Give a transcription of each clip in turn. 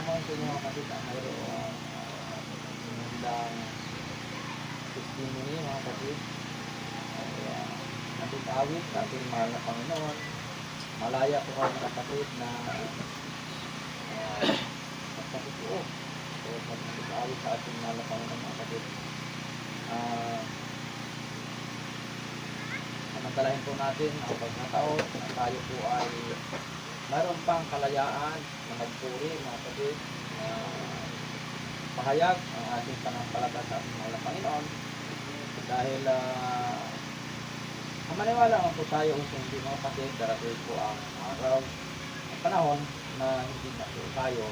naman sa inyo mga kapatid ang mayroong lang testimony mga kapatid. Natin awit sa ating mahal na Panginoon. Malaya po kayo mga kapatid na magpatutuo. So, natin awit sa ating mahal na Panginoon mga kapatid. Samantalahin po natin ang pagkataon na tayo po ay mayroon pang kalayaan na magpuri mga kapatid. Pahayag ang ating panampalataya sa ating mahal na Panginoon. Dahil maniwala naman po tayo kung hindi mga kapatid, darating po ang araw, ang panahon na hindi na po tayo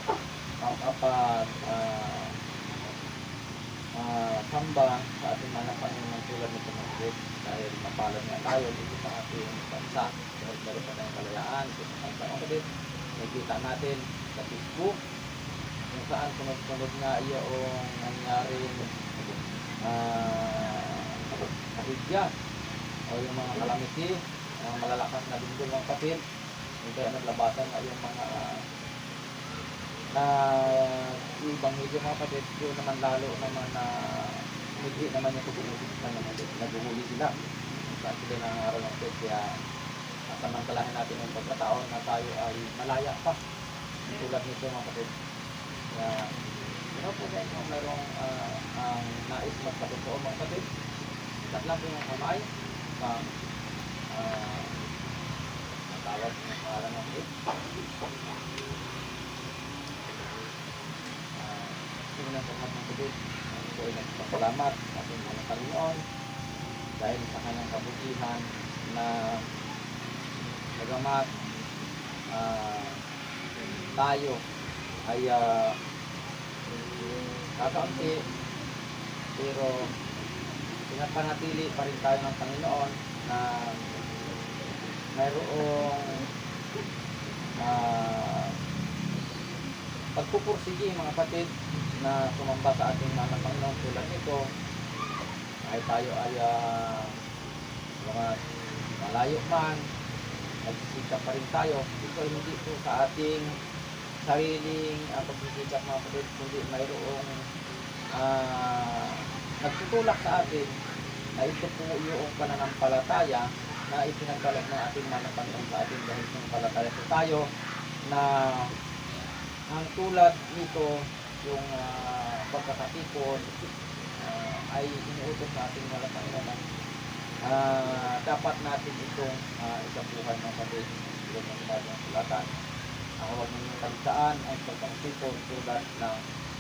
makapag samba sa ating mga Panginoon tulad nito mga kapatid. Dahil mapalad nga tayo dito sa ating bansa. Dahil meron pa tayong kalayaan dito sa bansa mga kapatid. Nakikita natin sa Facebook kung saan sunod-sunod nga yung nangyaring kahigya o yung mga kalamiti, mga malalakas na bindol ng kapil, kaya naglabasan na yung mga ibang medyo mga kapatid. Yun naman lalo naman na hindi naman yung pag-uusip na naman naguhuli sila saan sila nangangaroon ng kapatid. Kaya samantalahin natin yung pagkataon na tayo ay malaya pa tulad nito mga kapatid. Kaya po dahil kung mayroong ang nais magpatutuo mga kapatid, ikat lang po yung kamay pang matawag ng pangalan ng kapatid. Unang salamat ng kapatid. Ako ay nagpapasalamat sa ating mga Panginoon dahil sa kanyang kabutihan na bagamat tayo ay kakaunti pero pinapanatili pa rin tayo ng Panginoon na mayroong pagpupursige mga kapatid na sumamba sa ating mga Panginoon tulad nito ay tayo ay mga malayo man nagsisikap pa rin tayo. Ito ay hindi po sa ating sariling pagsisikap mga kapatid, kundi mayroong nagtutulak sa atin na ito po yung pananampalataya na ipinagkalat ng ating mga Panginoon sa atin dahil pinampalataya po tayo na ang tulad nito yung pagkakatipon ay inuutos sa ating mga Panginoon. Dapat natin itong isabuhan ng kapatid tulad ng sinabi ng sulatan. Ang huwag ninyong tagdaan ay pagkakatipon tulad ng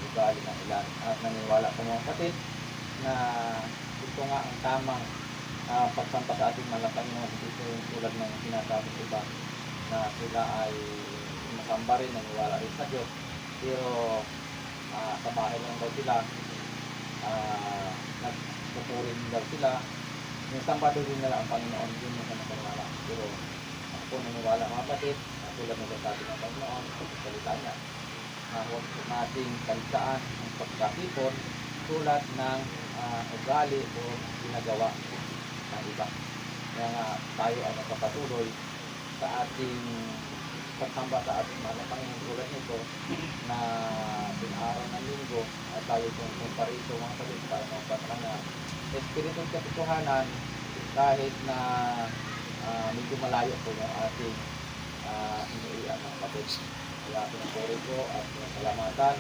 ugali ng ilan. At naniniwala ko mga kapatid na ito nga ang tamang pagsampa sa ating mga Panginoon. Dito yung tulad ng sinasabi sa iba na sila ay masamba rin, naniniwala rin sa Diyos. Pero sa bahay lang daw sila, nagpupurin daw sila. Yung sambado din nila ang Panginoon, yun yung naniniwala. Pero ako po naniniwala mga kapatid, tulad ng sabi ng Panginoon, pagkasalita niya, huwag po nating kalitaan ang pagkatipon tulad ng ugali o ginagawa ng iba. Kaya nga tayo ay magpapatuloy sa ating pagsamba sa ating mga Panginoon tulad nito na araw ng linggo at tayo kung parito mga kapatid tayo magpapatuloy na espiritual katotohanan kahit na medyo malayo po yung ating inuiyan ng kapatid. Kaya pinapuri ko at pinasalamatan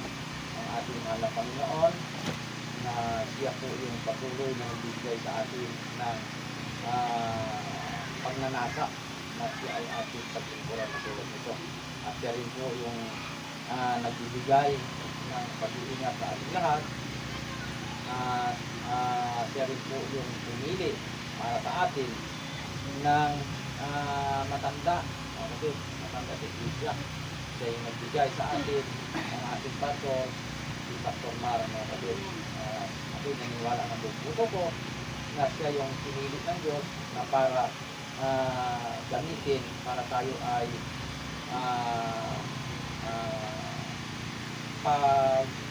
ang ating mahal na Panginoon na siya po yung patuloy na nagbibigay sa atin ng pagnanasa na siya ay ating pagtungkulan sa tulad nito. At siya rin po yung nagbibigay ng pag-iingat sa ating lahat. Siya rin po yung pumili para sa atin ng matanda. Kasi matanda si Isya. Siya yung nagbigay sa atin ang ating pastor, si Pastor Mara mga kapatid. Ako naniniwala ng buto ko na siya yung pinili ng Diyos na para gamitin para tayo ay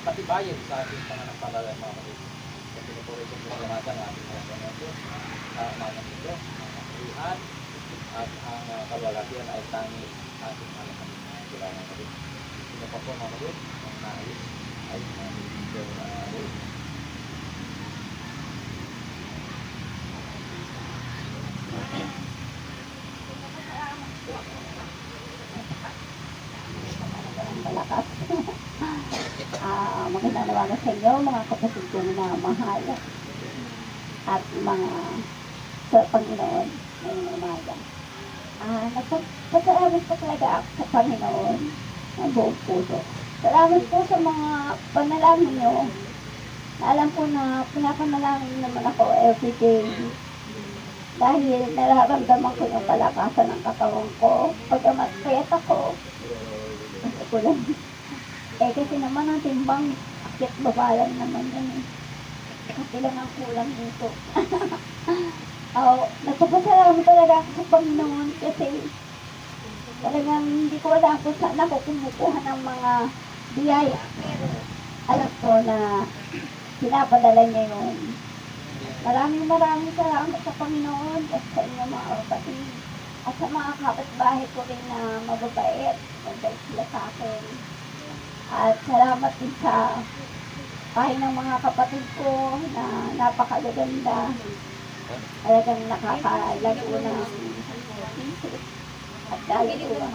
patibayin sa ating pananampalataya mga kapatid. Sa pinupuri ko po sa ating mga Panginoon, ang ito, ang makalihan, at ang kalwalatian ay tanging ating mga kapatid. Sila mga kapatid. Sino pa po mga kapatid? naayos. Ay, Sir Roy. Malakas. Magandang umaga sa inyo, mga kapatid ko na mahal at mga sa Panginoon ngayong umaga. Nagpapasalamat po talaga ako sa Panginoon ng buong puso. Salamat po sa mga panalangin nyo. Alam ko na pinapanalangin naman ako everyday dahil nararamdaman ko yung kalakasan ng katawan ko. Pagkamat payat ako, kasi ko lang. Kasi naman ang timbang, akit baba lang naman yan eh. Kasi lang ang kulang dito. Nagpapasalamat talaga ako sa Panginoon kasi talagang hindi ko alam kung saan ako kumukuha ng mga biyaya. Pero alam ko na pinapadala niya yun. Maraming salamat sa Panginoon at sa inyo mga kapatid. At sa mga kapitbahay ko rin na mababait. Mabait sila sa akin. At salamat din sa pahay ng mga kapatid ko na napakagaganda. Talagang nakakalago ng at dalawa.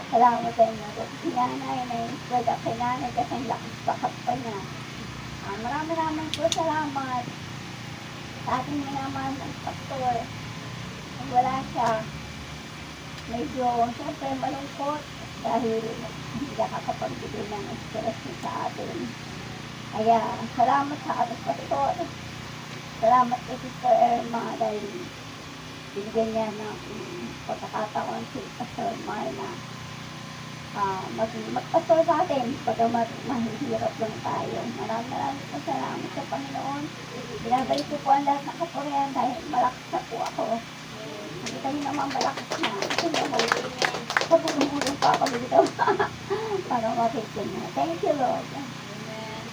Salamat sa inyo. Si nanay na yung product kay nanay kasi ang lakas pakat pa niya. Maraming po salamat sa ating minaman ng pastor. Kung wala siya, medyo siyempre malungkot dahil hindi nakakapagbigay ng stress sa atin. Kaya salamat sa ating pastor. Salamat kay Sister Irma dahil binigyan niya ng pagkakataon si Pastor Mar na magpastor sa atin pagkamat mahihirap lang tayo. Maraming po salamat sa Panginoon. Binabay ko po ang lahat ng kapurihan dahil malakas na po ako. Nakita niyo naman malakas na. Pagpulong pa ako dito. Para makita niyo. Thank you, Lord. Amen.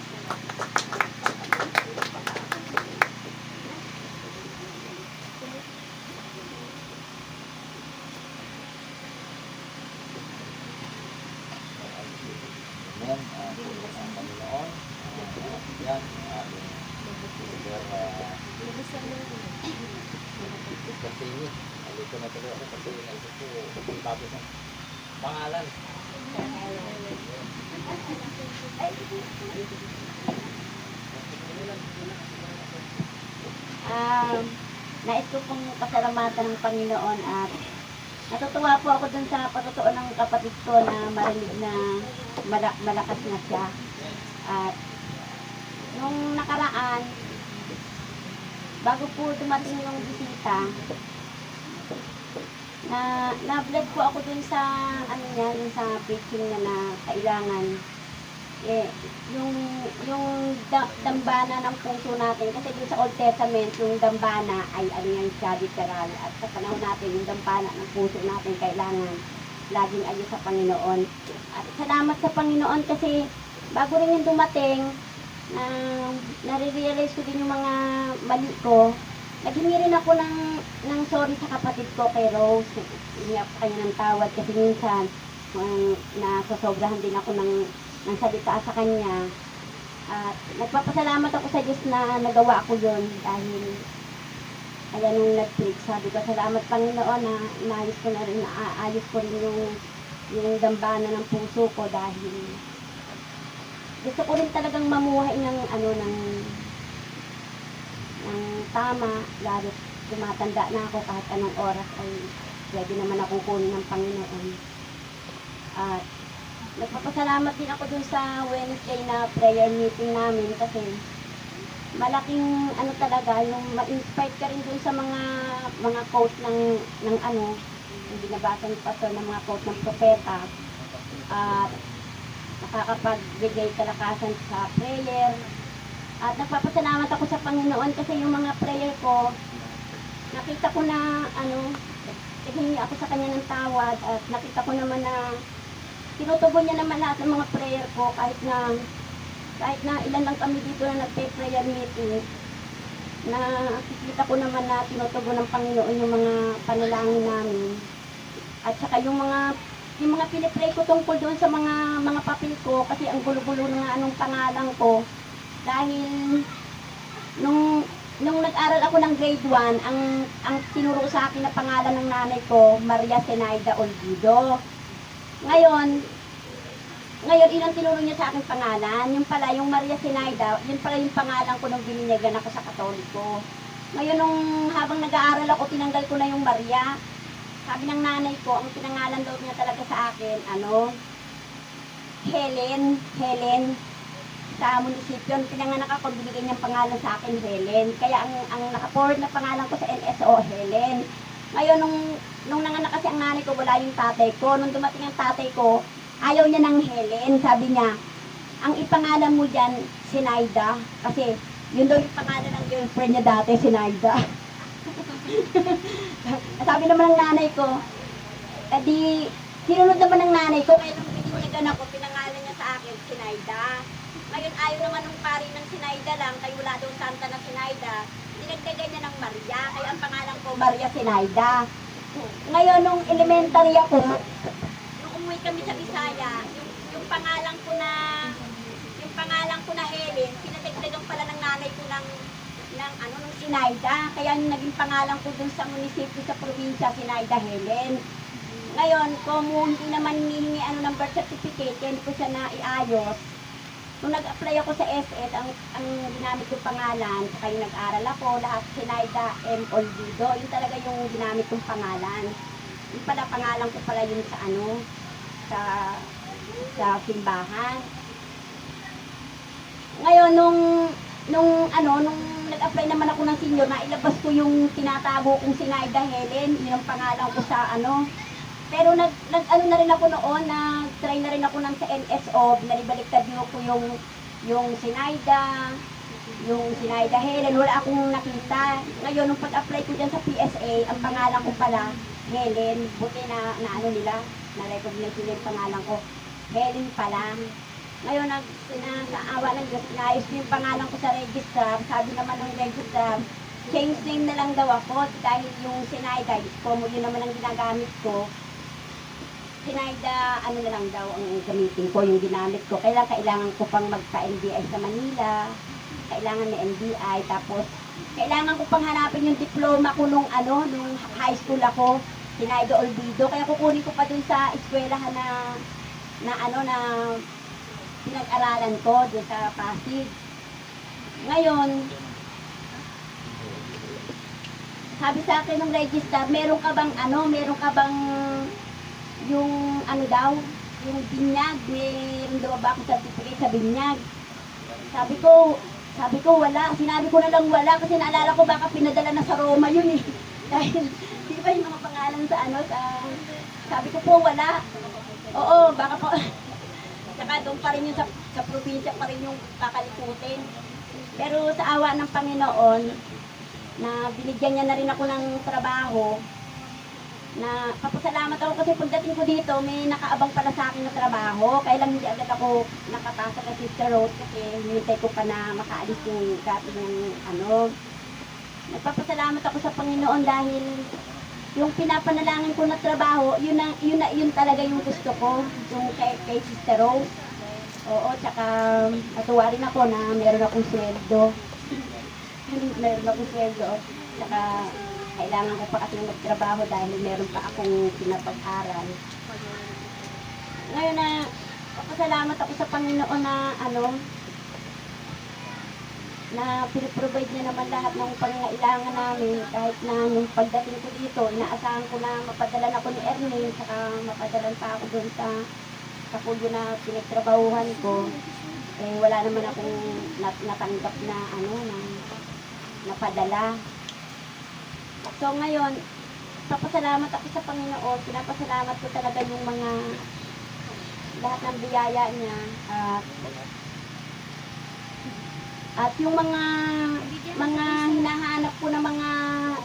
Tulong ang Panginoon. Yan. Kasi alito na tuloy ako kasi naisip ko kung tapos ng pangalan. Nais ko pong pasalamatan ng Panginoon at natutuwa po ako dun sa patutuo ng kapatid ko na marinig na malakas na siya. At nung nakaraan, bago po dumating yung bisita, na-vlog po ako dun sa ano niya, dun sa preaching na kailangan yung dambana ng puso natin kasi dun sa Old Testament yung dambana ay ano yan siya literal at sa panahon natin yung dambana ng puso natin kailangan laging ayos sa Panginoon at salamat sa Panginoon kasi bago rin yung dumating nare-realize ko din yung mga mali ko. Naghingi rin ako ng sorry sa kapatid ko kay Rose. Hindi ako kanya ng tawad kasi minsan nasasobrahan din ako ng salita sa kanya. At nagpapasalamat ako sa Diyos na nagawa ko yun dahil kaya nung nag-preach, sabi ko salamat Panginoon na inaayos ko na rin, naayos ko rin yung dambana ng puso ko dahil gusto ko rin talagang mamuhay ng tama, lalo tumatanda na ako kahit anong oras ay pwede naman akong kunin ng Panginoon. At nagpapasalamat din ako dun sa Wednesday na prayer meeting namin kasi malaking talaga yung ma-inspire ka rin dun sa mga quote ng yung binabasa ni Pastor ng mga quote ng propeta at nakakapagbigay kalakasan sa prayer. At nagpapasalamat ako sa Panginoon kasi yung mga prayer ko, nakita ko na naghingi ako sa Kanya ng tawad at nakita ko naman na tinutugon niya naman lahat ng mga prayer ko kahit na ilan lang kami dito na nagpe-prayer meeting na nakikita ko naman na tinutugon ng Panginoon yung mga panalangin namin. At saka yung mga yung mga pinipray ko tungkol doon sa mga papel ko, kasi ang gulo-gulo na anong pangalan ko. Dahil, nung nag-aral ako ng grade 1, ang tinuro sa akin na pangalan ng nanay ko, Maria Zenaida Olvido. Ngayon, ilang tinuro niya sa akin pangalan. Yung pala, yung Maria Zenaida, yun pala yung pangalan ko nung bininyagan ako sa Katoliko. Ngayon, nung habang nag-aaral ako, tinanggal ko na yung Maria. Sabi ng nanay ko, ang pinangalan daw niya talaga sa akin, Helen. Sa munisipyo, pinanganak ako, binigay niyang pangalan sa akin, Helen. Kaya ang naka-forward na pangalan ko sa NSO, Helen. Ngayon, nung nanganak kasi ang nanay ko, wala yung tatay ko. Nung dumating ang tatay ko, ayaw niya ng Helen. Sabi niya, ang ipangalan mo dyan, Zenaida. Kasi, yun daw yung pangalan ng girlfriend niya dati, Zenaida. Sabi naman ng nanay ko, edi, sinunod naman ng nanay ko, kaya nung bininyagan ako, pinangalan niya sa akin, Zenaida. Ngayon, ayaw naman ng pari ng Zenaida lang, kaya wala daw santa na Zenaida. Dinagdagan niya ng Maria, kaya ang pangalan ko, Maria Zenaida. Ngayon, nung elementary ako, nung umuwi kami sa Bisaya, yung pangalan ko na Helen, pinadagdagan pala ng nanay ko ng Zenaida. Kaya naging pangalan ko dun sa munisipyo sa probinsya, Zenaida Helen. Ngayon, kung hindi naman hihingi ng birth certificate, hindi ko siya naiayos. Nung nag-apply ako sa SS, ang ginamit kong pangalan, saka yung nag-aral ako, lahat Zenaida M. Olvido, yun talaga yung ginamit kong pangalan. Yung pala, pangalan ko pala yun sa simbahan. Ngayon, nung nag-apply naman ako ng senior, nailabas ko yung tinatago kong Zenaida Helen, yun ang pangalan ko sa Pero na rin ako noon, nag-try na rin ako ng sa NSO, binalibaliktad ko yung Zenaida Helen, wala akong nakita. Ngayon, nung pag-apply ko dyan sa PSA, ang pangalan ko pala, Helen, buti na na-recognize nila yung pangalan ko, Helen pala. Ngayon, sa awa ng Diyos, naayos ko yung pangalan ko sa register. Sabi naman ng register, change name na lang daw ako dahil yung Zenaida, yun naman ang ginagamit ko. Zenaida, na lang daw ang gamitin ko, yung ginamit ko. Kailangan ko pang magpa-NBI sa Manila. Kailangan may NBI. Tapos, kailangan ko pang hanapin yung diploma ko nung high school ako. Zenaida Olvido. Kaya kukunin ko pa dun sa eskwelahan na pinag-aralan ko dun sa Pasig. Ngayon, sabi sa akin ng register, meron ka bang yung yung binyag, meron daw ba akong certificate sa binyag? Sabi ko wala, sinabi ko na lang wala kasi naalala ko baka pinadala na sa Roma yun eh. Dahil, di ba yung mga pangalan sabi ko po wala. Oo, baka po, saka doon pa rin yung sa probinsya pa rin yung kakalikutin. Pero sa awa ng Panginoon, na binigyan niya na rin ako ng trabaho, na papasalamat ako kasi pagdating ko dito, may nakaabang pala sa akin na trabaho. Kaya lang hindi agad ako nakapasa kay Sister Rose kasi hinintay ko pa na makaalis yung dati ng Nagpapasalamat ako sa Panginoon dahil yung pinapanalangin ko na trabaho, yun talaga yung gusto ko, yung kay Sister Rose. Oo, tsaka natuwa rin ako na meron akong sweldo. Tsaka kailangan ko pa kasi magtrabaho dahil meron pa akong pinapag-aral. Ngayon na papasalamat ako sa Panginoon na piniprovide niya naman lahat ng pangangailangan namin kahit na nung pagdating ko dito, inaasahan ko na mapadalan ako ni Ernie saka mapadalan pa ako doon sa kapulyo na pinagtrabahuhan ko. Eh wala naman akong natanggap na napadala. So ngayon, papasalamat ako sa Panginoon. Pinapasalamat ko talaga yung mga lahat ng biyaya niya. At yung mga hinahanap ko na mga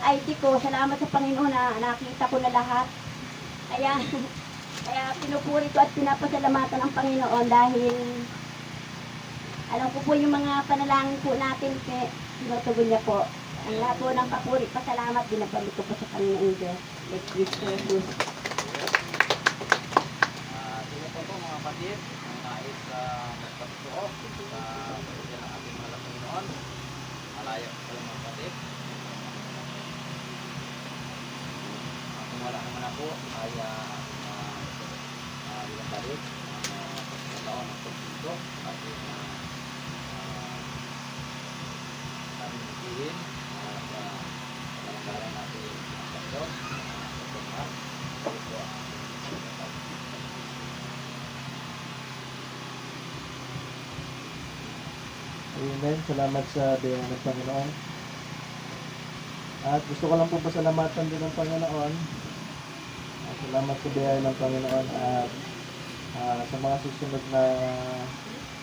ID ko, salamat sa Panginoon na nakita ko na lahat. Kaya pinupuri ko at pinapasalamatan ang Panginoon dahil alam ko po yung mga panalangin po natin, tinutugon niya po. Ang lahat po ng papuri, pasalamat, binabalik ko po sa Panginoon Diyos. Let's Jesus. wala naman ako ay ilang balik sa taon ng pagkito at yung natin isihin at kalangalan natin ang pagkot sa pagkat ito ang Amen. Salamat sa biyaya ng Panginoon. At gusto ko lang po pasalamatan din ng Panginoon. Salamat sa biyaya ng Panginoon at sa mga susunod na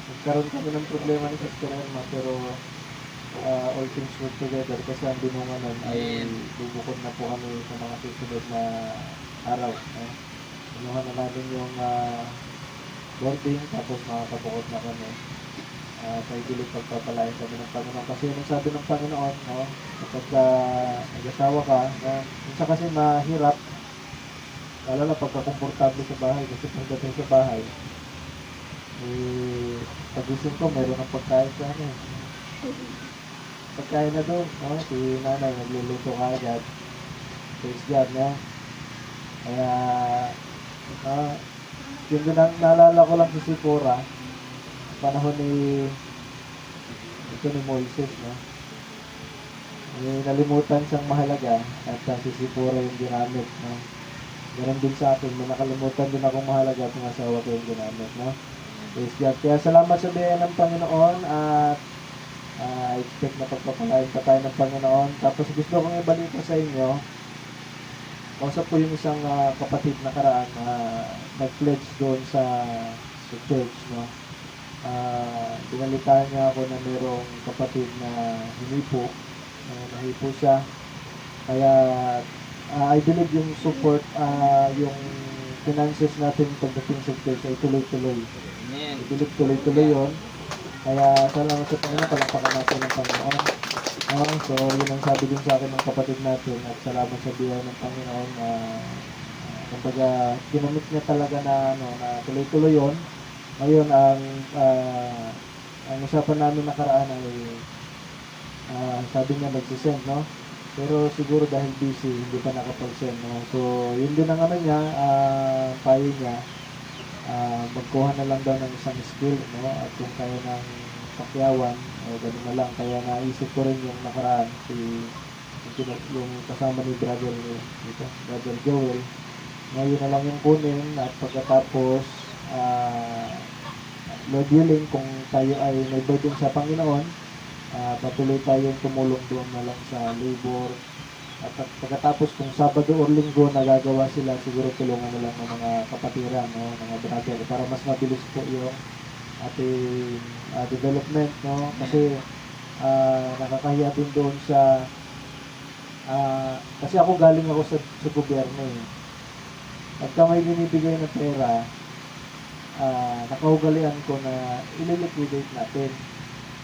nagkaroon kami ng problema ni Sister Elma, pero all things work together kasi ang binunga nun ay bubukod na po kami sa mga susunod na araw. Pinuha na namin yung boarding tapos makakabukod na kami. Kay Gilid pagpapalain kami ng Panginoon. Kasi yung sabi ng Panginoon, no, kapag nag-asawa ka, minsan kasi mahirap, lalo na pagkakomportable sa bahay. Kasi pagdating sa bahay, pagising ko, meron ng pagkain sa ano. Pagkain na doon, no? Si nanay, nagluluto ka agad. Praise God, no? Kaya, yun din ang naalala ko lang si Sipora, panahon ni Moises, no? Nalimutan siyang mahalaga at si Sipora yung ginamit, no? Ganun din sa akin, may nakalimutan din akong mahalaga at yung asawa ko yung ginamit, no? Praise God. Kaya salamat sa biyaya ng Panginoon at expect na pagpapalain pa tayo ng Panginoon. Tapos gusto kong ibalita sa inyo, kausap ko yung isang kapatid na karaan na nag-pledge doon sa church, no? Binalitaan niya ako na mayroong kapatid na hinipo, nahipo siya. Kaya I believe yung support, yung finances natin pagdating sa church ay tuloy-tuloy. I believe tuloy-tuloy yun. Kaya salamat sa Panginoon, palakpakan natin ng Panginoon. So yun ang sabi din sa akin ng kapatid natin at salamat sa biyaya ng Panginoon. Kumbaga ginamit niya talaga na tuloy-tuloy yun. Ngayon, ang usapan namin nakaraan ay sabi niya nagsisend, no? Pero siguro dahil busy, hindi pa nakapag-send, no? So, yun din ang niya, payo niya, magkuha na lang daw ng isang skill, no? At kung kaya ng pakyawan, ganun na lang. Kaya naisip ko rin yung nakaraan, yung kasama ni Brother Joel. Ngayon na lang yung kunin at pagkatapos, Lord willing, kung tayo ay may burden sa Panginoon, patuloy tayong tumulong doon na lang sa labor. At pagkatapos kung Sabado o Linggo nagagawa sila, siguro tulungan na lang ng mga kapatiran, no, mga brother, para mas mabilis po yung ating development, no? Kasi nakakahiya din doon sa kasi ako galing ako sa gobyerno, eh. Pagka may binibigay na pera, nakaugalian ko na ililiquidate natin.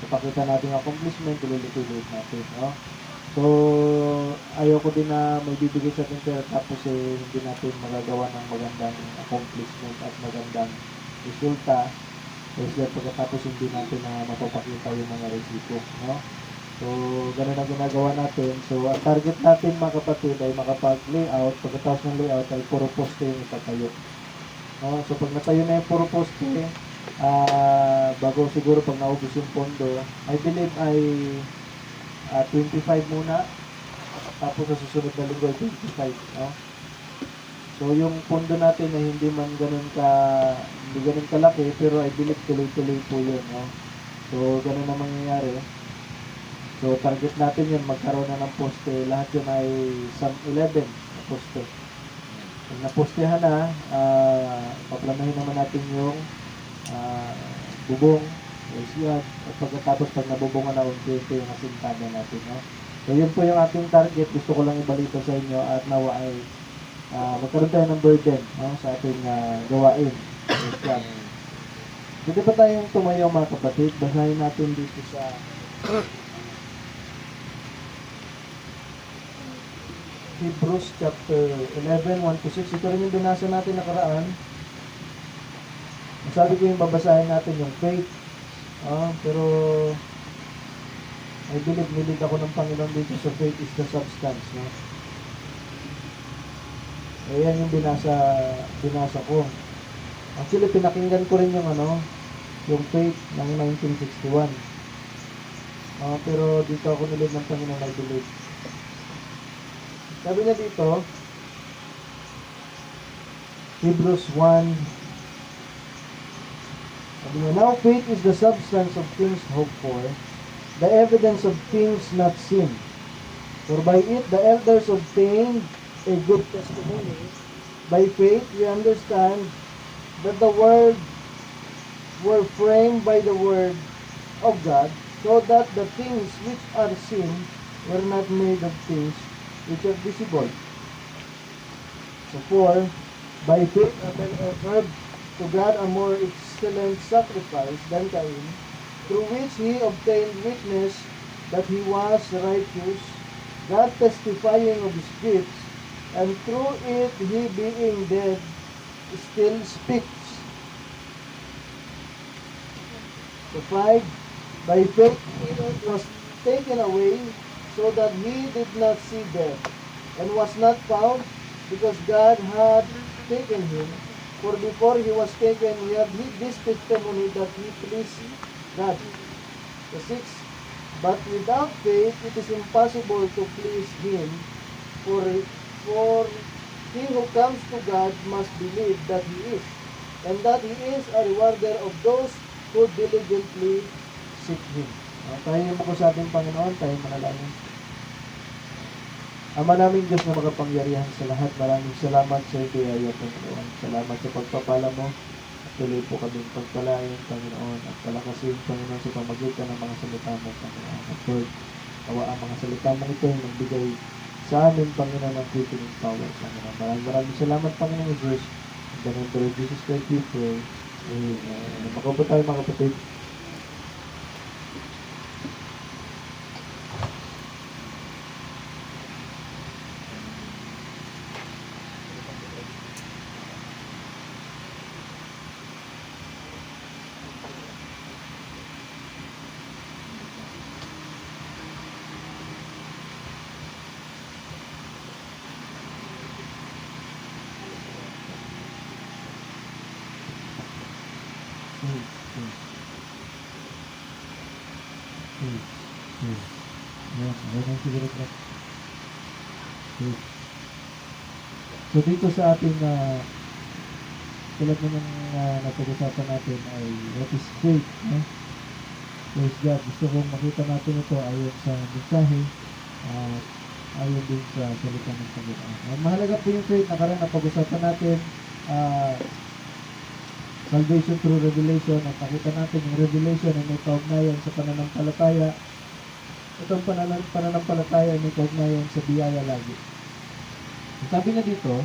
Ipakita natin ang accomplishment, ililiquidate natin, no? So, ayoko din na may bibigay sa ating pera tapos hindi natin magagawa ng magandang accomplishment at magandang resulta. Kasi pagkatapos hindi natin na mapapakita yung mga resibo, no? So, ganun ang ginagawa natin. So, ang target natin mga kapatid ay makapag-layout. Pagkatapos ng layout ay puro poste yung itatayo. No? So, pag natayo na yung puro poste, bago siguro pag naubos yung pondo, I believe ay 25 muna. Tapos sa susunod na linggo ay 25. No? So, yung pondo natin ay hindi ganun kalaki, pero I believe tuloy-tuloy po yun. No? So, ganun na mangyayari. So, target natin yun, magkaroon na ng poste. Lahat yun ay 11 na poste. Pag napostehan na, paplanahin naman natin yung bubong, at pagkatapos pag nabubungan na unti-unti yung asintada natin. No? So, yun po yung ating target. Gusto ko lang ibalita sa inyo at nawa ay magkaroon tayo ng burden, no, sa ating gawain. Pwede ba tayong tumayo mga kapatid? Basahin natin dito sa Hebrews chapter 11, 1-6. Ito rin yung binasa natin nakaraan. Sabi ko yung babasahin natin yung faith. Pero I believe nilid ako ng Panginoon dito sa faith is the substance. No? Ayan yung binasa ko. Actually, pinakinggan ko rin yung Faith ng 1961. Pero dito ako nilid ng Panginoon, I believe. Sabi niya dito, Hebrews 1, sabi niya, now faith is the substance of things hoped for, the evidence of things not seen. For by it the elders obtained a good testimony. By faith we understand that the world were framed by the word of God, so that the things which are seen were not made of things which are visible. So for by faith Abel offered to God a more excellent sacrifice than Cain, through which he obtained witness that he was righteous, God testifying of his gifts, and through it he being dead still speaks. So 5, by faith Enoch was taken away, so that he did not see death, and was not found, because God had taken him. For before he was taken, he had this testimony that he pleased God. The 6, but without faith it is impossible to please him, for he who comes to God must believe that he is, and that he is a rewarder of those who diligently seek him. Tayo mo sa ating Panginoon, tayo manalangin. Ama naming Diyos na makapangyarihan sa lahat, maraming salamat sa biyaya, Panginoon. Salamat sa pagpapala mo. Tuloy po kaming pagpalain, Panginoon, at palakasin, Panginoon, sa pamagitan ng mga salita mo, Panginoon. At Lord, awa ang mga salita mo ito yung nagbigay sa amin, Panginoon, ng quickening power, Panginoon. Maraming salamat, Panginoon Diyos. In the name of the Lord Jesus Christ, we pray. Amen. Makaupo tayo, mga kapatid. So dito sa ating tulad naman napag-usapan natin ay what is faith, no? Praise God. Gusto kong makita natin ito ayon sa mensahe at ayon din sa salita ng Panginoon. Mahalaga po yung faith. Nakaraan napag-usapan natin salvation through revelation, at nakita natin yung revelation ay may kaugnayan sa pananampalataya. Itong pananampalataya ay may kaugnayan sa biyaya lagi. Sabi na dito,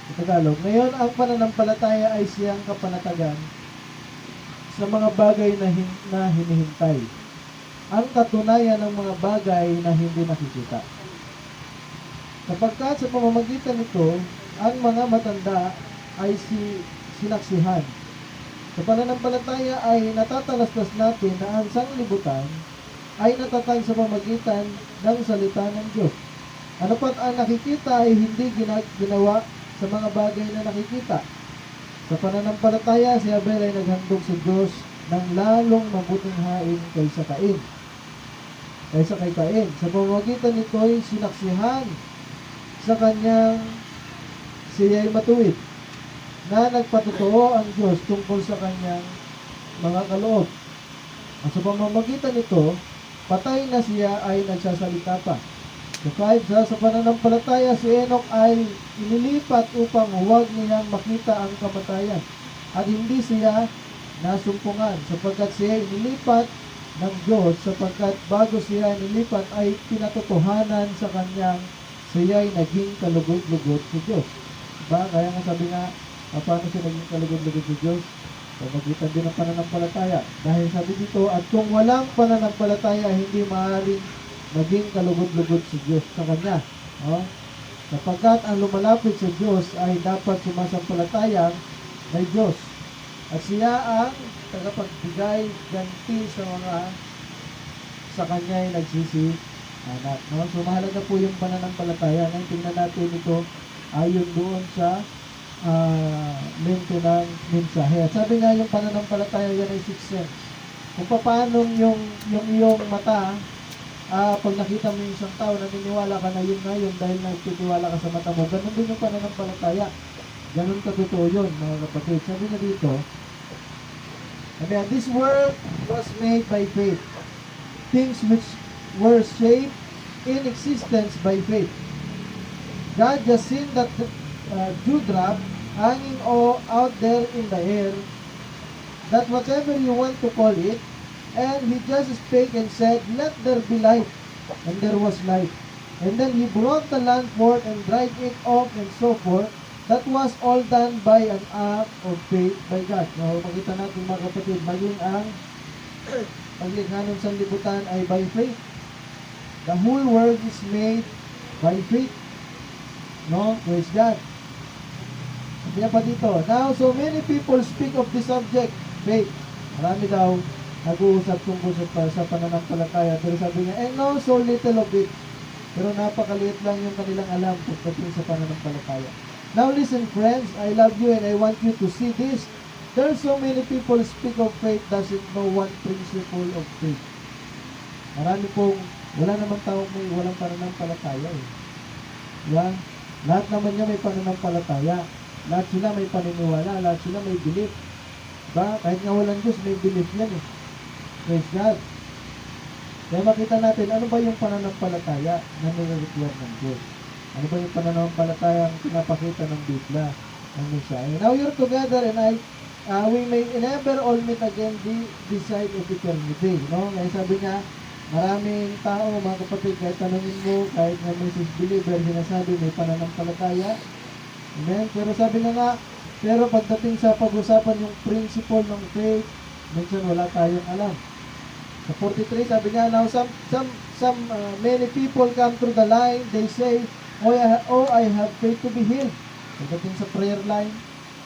sa Tagalog, ngayon ang pananampalataya ay siyang kapanatagan sa mga bagay na hinihintay. Ang katunayan ng mga bagay na hindi nakikita. Sapagkat sa pamamagitan nito, ang mga matanda ay sinaksihan. Sa pananampalataya ay natatalastas natin na ang sanglibutan ay natatag sa pamamagitan ng salita ng Diyos. Ano pat ang nakikita ay hindi ginawa sa mga bagay na nakikita. Sa pananampalataya, si Abel ay naghandog sa Diyos ng lalong mabuting hain kaysa kay Cain. Sa pamamagitan nito ay sinaksihan sa kanyang siya'y matuwid, na nagpatotoo ang Diyos tungkol sa kanyang mga kaloob. At sa pamamagitan nito, patay na siya ay nagsasalita pa. So 5, sa pananampalataya, si Enoch ay inilipat upang huwag niyang makita ang kamatayan, at hindi siya nasumpungan, sapagkat siya inilipat ng Diyos, sapagkat bago siya inilipat ay pinatotohanan sa kanyang siya ay naging kalugod-lugod sa Diyos. Diba? Kaya nga sabi nga, paano siya naging kalugod-lugod sa Diyos? Pamagitan din ng pananampalataya. Dahil sabi dito, at kung walang pananampalataya, hindi maaaring maging kalugod-lugod si Diyos sa Kanya. Sapagkat ang lumalapit sa Diyos ay dapat sumasampalatayang may Diyos. At siya ang tagapagbigay ganti sa Kanya ay nagsisihanap. So mahalaga po yung pananampalataya. Ngayon tingnan natin ito ayon doon sa length ng mensahe. At sabi nga yung pananampalataya yan ay sixth sense. Kung paano yung iyong mata, pag nakita mo yung isang tao, naniniwala ka na yun na yun dahil nagtitiwala ka sa mata mo, ganun din yung pananampalataya. Ganun ka totoo yun, mga kapatid. Sabi na dito, this world was made by faith. Things which were shaped in existence by faith. God just seen that dewdrop hanging out there in the air, that whatever you want to call it, and he just spake and said, let there be light, and there was light. And then he brought the land forth and dried it off and so forth. That was all done by an act of faith by God. Now, makita natin mga kapatid, maging ang paglikha ng sanlibutan ay by faith. The whole world is made by faith. No? Praise God. Sabi niya pa dito, now so many people speak of this subject, faith. Marami daw nag-uusap tungkol sa pananampalataya. Pero sabi niya, and know so little of it. Pero napakaliit lang yung kanilang alam pagdating sa pananampalataya. Now listen friends, I love you and I want you to see this. There are so many people speak of faith, doesn't know one principle of faith. Marami pong, wala naman taong may walang pananampalataya eh. Diba? Lahat naman niya may pananampalataya. Lahat sila may paniniwala, lahat sila may belief. Diba? Kahit nga walang Diyos, may belief yan eh. Praise God. Kaya makita natin, ano ba yung pananampalataya na nire-require ng Diyos? Ano ba yung pananampalataya ang pinapakita ng Biblia, ng mensahe? Now you're together and we may never all meet again this side of eternity. No? Kaya sabi niya, maraming tao, mga kapatid, kahit tanongin mo, kahit na may believer, sinasabi may pananampalataya. Amen? Pero sabi na nga, pero pagdating sa pag-usapan yung principle ng faith, minsan wala tayong alam. Sa 43, sabi nga, now many people come through the line, they say, I have faith to be healed. Pagdating sa prayer line,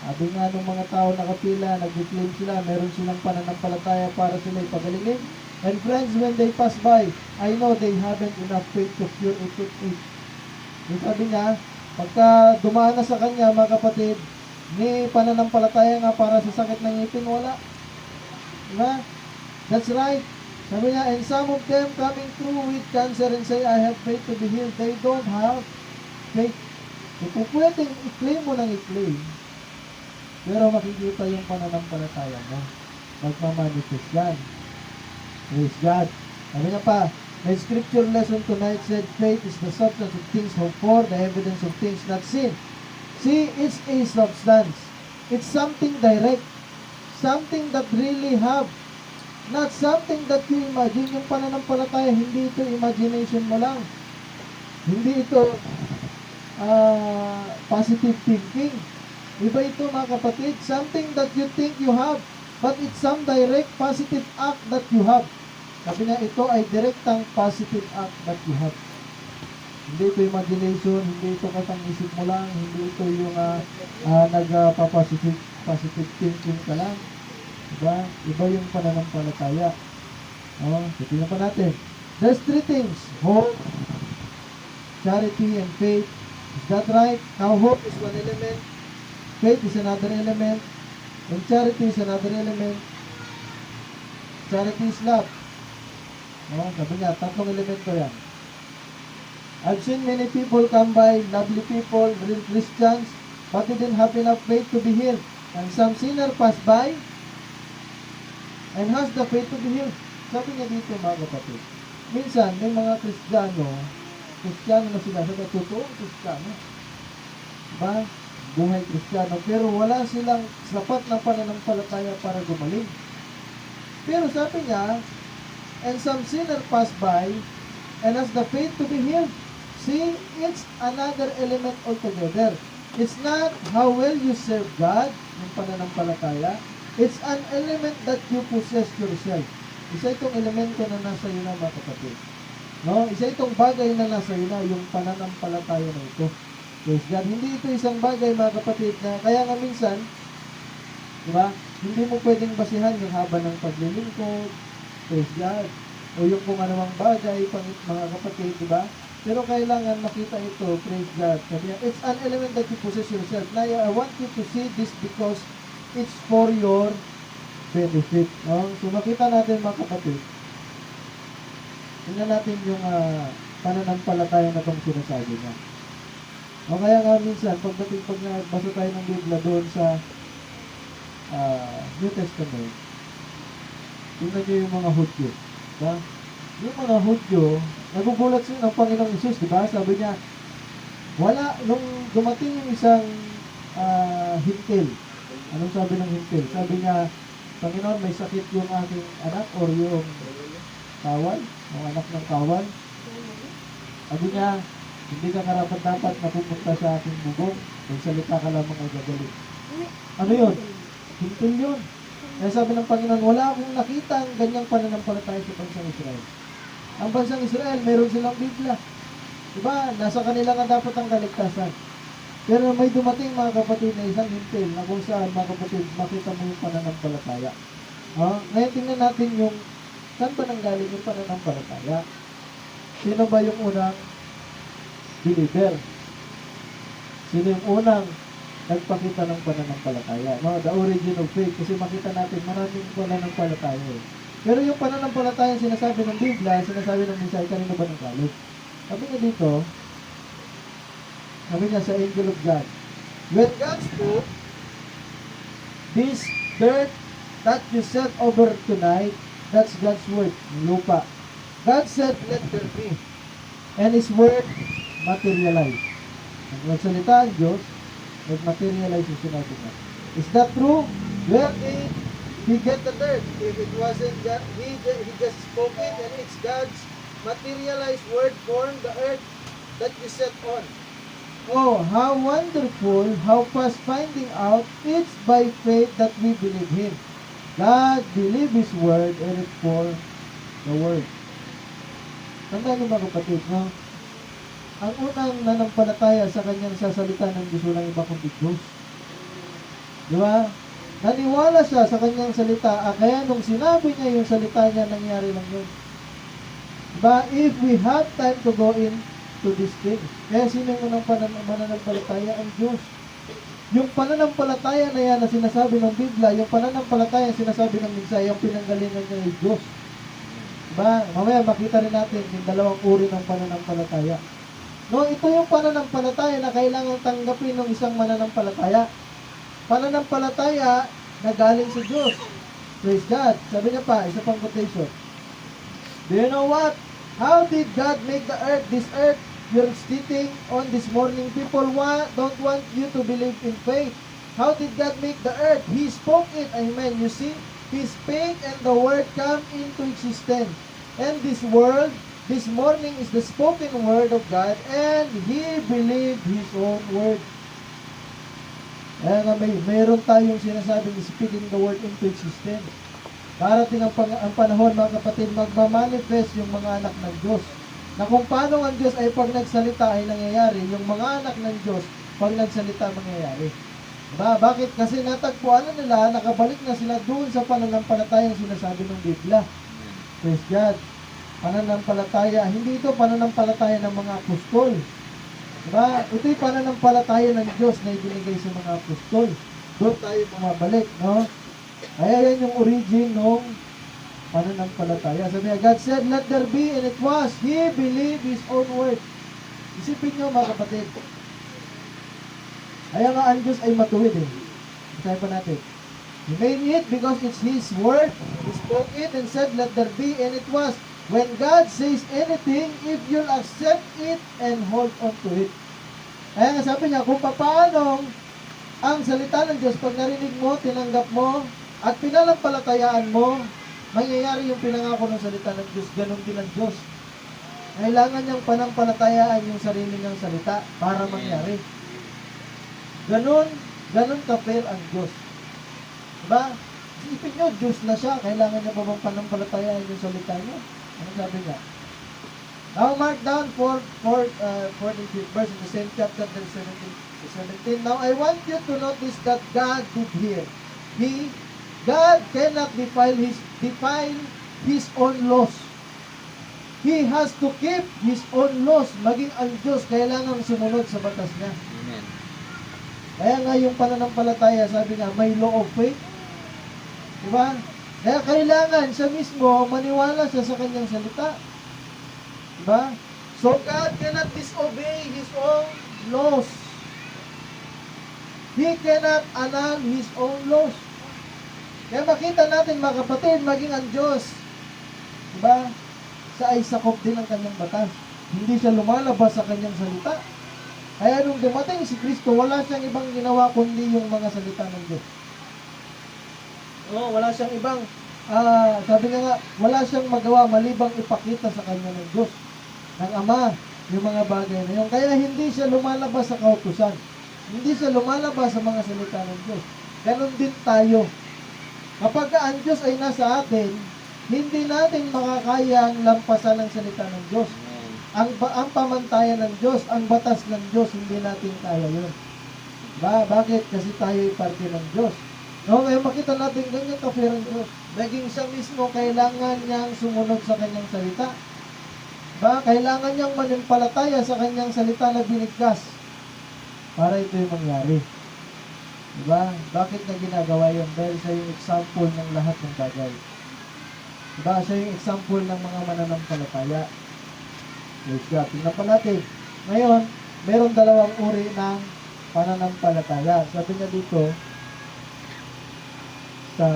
sabi nga ng mga tao nakapila, nag-declaim sila, meron silang pananampalataya para sila ipagalingin. And friends, when they pass by, I know they haven't enough faith to cure a toothache. Yung sabi niya, pagka dumaan na sa kanya, mga kapatid, may pananampalataya nga para sa sakit ng ngipin, wala. Diba? That's right. Sabi niya, and some of them coming through with cancer and say, I have faith to be healed. They don't have faith. Kung pwedeng i-claim mo ng i-claim, pero makikita yung pananampalataya mo. Magmamanifest yan. Praise God. Sabi niya pa, the scripture lesson tonight said, faith is the substance of things hoped for, the evidence of things not seen. See, it's a substance. It's something direct. Something that really have. Not something that you imagine. Yung pananampalataya, hindi ito imagination mo lang. Hindi ito positive thinking. Iba ito mga kapatid. Something that you think you have, but it's some direct positive act that you have. Sabi niya, ito ay direktang positive act that you have. Hindi ito imagination, hindi ito katang-isip mo lang, hindi ito yung positive thinking ka lang. Diba? Iba yung pananampalataya. Tingnan pa natin. There's three things. Hope, charity, and faith. Is that right? Now, hope is one element. Faith is another element. And charity is another element. Charity is love. Sabi niya, tatlong elemento yan. I've seen many people come by, lovely people, real Christians, but they didn't have enough faith to be healed. And some sinner pass by, and has the faith to be healed. Sabi niya dito mga kapatid, minsan may mga Kristiyano na sila, sa totoong Kristiyano, diba? Buhay Kristiyano, pero wala silang sapat na pananampalataya para gumaling. Pero sabi niya, and some sinner pass by, and has the faith to be healed. See, it's another element altogether. It's not how well you serve God, yung pananampalataya. It's an element that you possess yourself. Isa itong elemento na nasa iyo na mga kapatid. Isa itong bagay na nasa iyo na, yung pananampalataya na ito. Praise God. Hindi ito isang bagay mga kapatid na, kaya nga minsan, diba, hindi mo pwedeng basihan yung haba ng paglilingkod, praise God, o yung kung anumang bagay, mga kapatid, diba? Pero kailangan makita ito, praise God. Sabi niya, it's an element that you possess yourself. Now, I want you to see this because it's for your benefit. No? So, makita natin mga kapatid. Tingnan natin yung pananampalataya na itong sinasabi niya. O kaya nga minsan, pag nagbasa tayo ng Biblia doon sa New Testament, tingnan nyo yung mga Hudyo. Diba? Yung mga Hudyo, nagugulat sila ng Panginoong Isus, di ba? Sabi niya, nung dumating yung isang hintil, anong sabi ng hintil? Sabi niya, Panginoon, may sakit yung aking anak or yung kawal, yung anak ng kawal. Sabi niya, hindi ka karapat-dapat na pupunta sa aking bubong, salita ka lamang ay gagaling. Ano yun? Hintil yun. Kaya sabi ng Panginoon, wala akong nakita ang ganyang pananampalataya sa bansang Israel. Ang bansang Israel, meron silang Biblia. Diba? Nasa kanila nga dapat ang kaligtasan. Pero may dumating mga kapatid na isang hintil na kung saan mga kapatid, makita mo yung pananampalataya. Ngayon tingnan natin yung saan pa nanggaling yung pananampalataya. Sino ba yung unang believer? Sino yung unang nagpakita ng pananampalataya? No? The origin of faith. Kasi makita natin maraming pananampalataya eh. Pero yung pananampalataya sinasabi ng Biblia, sinasabi ng mensahe, kanino ba ng galing? Sabi niya dito, sabi niya sa angel of God, when God spoke, this dirt that you set over tonight, that's God's word, yung lupa. God said, let there be. And His word materialized. Ang nagsalita ang Diyos, nag-materialize yung sinabi niya. Is that true? Where did He get the dirt? If it wasn't God, He just spoke it, and it's God's materialized word formed the earth that you set on. Oh, how wonderful, how past finding out, it's by faith that we believe Him. God believe His word and it formed the word. Tandaan niyo mga kapatid, no? Ang unang nanampalataya sa kanyang sasalita ng Diyos, walang iba kundi Diyos. Di ba? Naniwala siya sa kanyang salita, kaya nung sinabi niya yung salita niya, nangyari lang yun. Diba? If we have time to go in to this thing, kaya sino yung unang pananampalataya? Ang Diyos. Yung pananampalataya na yan na sinasabi ng Biblia, yung pananampalataya sinasabi ng mensahe, yung pinanggalingan niya ay Diyos. Diba? Mamaya makita rin natin yung dalawang uri ng pananampalataya. No, ito yung pananampalataya na kailangan tanggapin ng isang mananampalataya. Pananampalataya na galing sa Diyos. Praise God. Sabi niya pa, isa pang quotation. Do you know what? How did God make the earth? This earth you're sitting on this morning, people don't want you to believe in faith. How did God make the earth? He spoke it. Amen. You see, He spake and the word came into existence. And this world, this morning is the spoken word of God, and He believed His own word. Kaya nga mayroon tayong sinasabing speaking the word into existence. Darating ang panahon mga kapatid, magmamanifest yung mga anak ng Diyos. Na kung paano ang Diyos ay pag nagsalita ay nangyayari, yung mga anak ng Diyos pag nagsalita mangyayari. Diba? Bakit? Kasi natagpuan na nila, nakabalik na sila doon sa pananampalatayang sinasabi ng Biblia. Praise God. Pananampalataya, hindi ito pananampalataya ng mga apostol. Diba? Ito'y pananampalataya ng Diyos na ibinigay sa mga apostol. Doon tayo bumabalik, no? Kaya yan yung origin ng pananampalataya. Sabi niya, God said, let there be, and it was. He believed His own word. Isipin nyo mga kapatid. Kaya nga ang Diyos ay matuwid eh. Sabi pa natin. He made it because it's His word. He spoke it and said, let there be, and it was. When God says anything, if you'll accept it and hold on to it. Kaya nga sabi niya, kung paano ang salita ng Diyos, pag narinig mo, tinanggap mo, at pinanampalatayaan mo, mangyayari yung pinangako ng salita ng Diyos. Ganon din ang Diyos. Kailangan niyang panampalatayaan yung sarili niyang salita para mangyari. Ganon ka-fair ang Diyos. Diba? Isipin nyo, Diyos na siya. Kailangan niya pa bang panampalatayaan yung salita niya? Ano sabi niya? Now mark down 45th verse in the same chapter 17. Now I want you to notice that God did here. God cannot define his own laws. He has to keep his own laws. Maging ang Diyos, kailangang sumunod sa batas niya. Amen. Kaya nga yung pananampalataya, sabi nga, may law of faith. Diba? Kaya kailangan siya mismo maniwala siya sa kanyang salita. Diba? So God cannot disobey His own laws. He cannot annul His own laws. Kaya makita natin mga kapatid, maging ang Diyos, diba? Siya ay sakop din ang kanyang batas. Hindi siya lumalabas sa kanyang salita. Kaya nung dumating si Kristo, wala siyang ibang ginawa kundi yung mga salita ng Diyos. Wala siyang ibang, sabi niya nga, wala siyang magawa malibang ipakita sa kanya ng Diyos, ng Ama, yung mga bagay na yun. Kaya hindi siya lumalabas sa kautusan. Hindi siya lumalabas sa mga salita ng Diyos. Ganon din tayo. Kapag ang Diyos ay nasa atin, hindi natin makakayang lampasan ang salita ng Diyos. Amen. Ang pamantayan ng Diyos, ang batas ng Diyos, hindi natin kaya yun. Bakit? Kasi tayo ay parte ng Diyos. No, ngayon makita natin ganyan ka-fair ang Diyos. Naging siya mismo, kailangan niyang sumunod sa kanyang salita. Kailangan niyang manimpalataya sa kanyang salita na binigkas para ito yung mangyari. Diba? Bakit na ginagawa yun? Dahil siya yung example ng lahat ng bagay. Diba? Siya yung example ng mga mananampalataya. Praise God. Tingnan pa natin. Ngayon, meron dalawang uri ng pananampalataya. Sabi niya dito, sa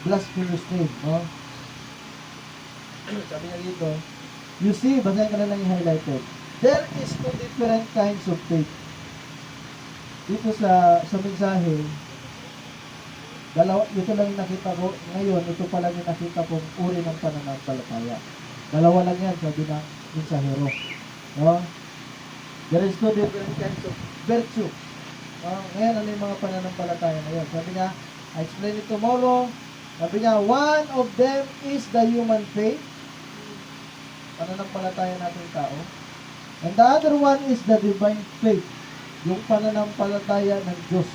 blasphemous name, no? Sabi niya dito, you see, basahin ka na lang yung highlighted. There is two different kinds of faith. Dito sa mensahe, ito lang yung nakita ko ngayon, ito pa lang yung nakita kong uri ng pananampalataya. Dalawa lang yan, sabi ng mensahero. No? There is two different kinds of virtue. Ngayon, ano yung mga pananampalataya ngayon? Sabi niya, I explain it tomorrow. Sabi niya, one of them is the human faith. Pananampalataya natin tao. And the other one is the divine faith. Yung pananampalataya ng Diyos.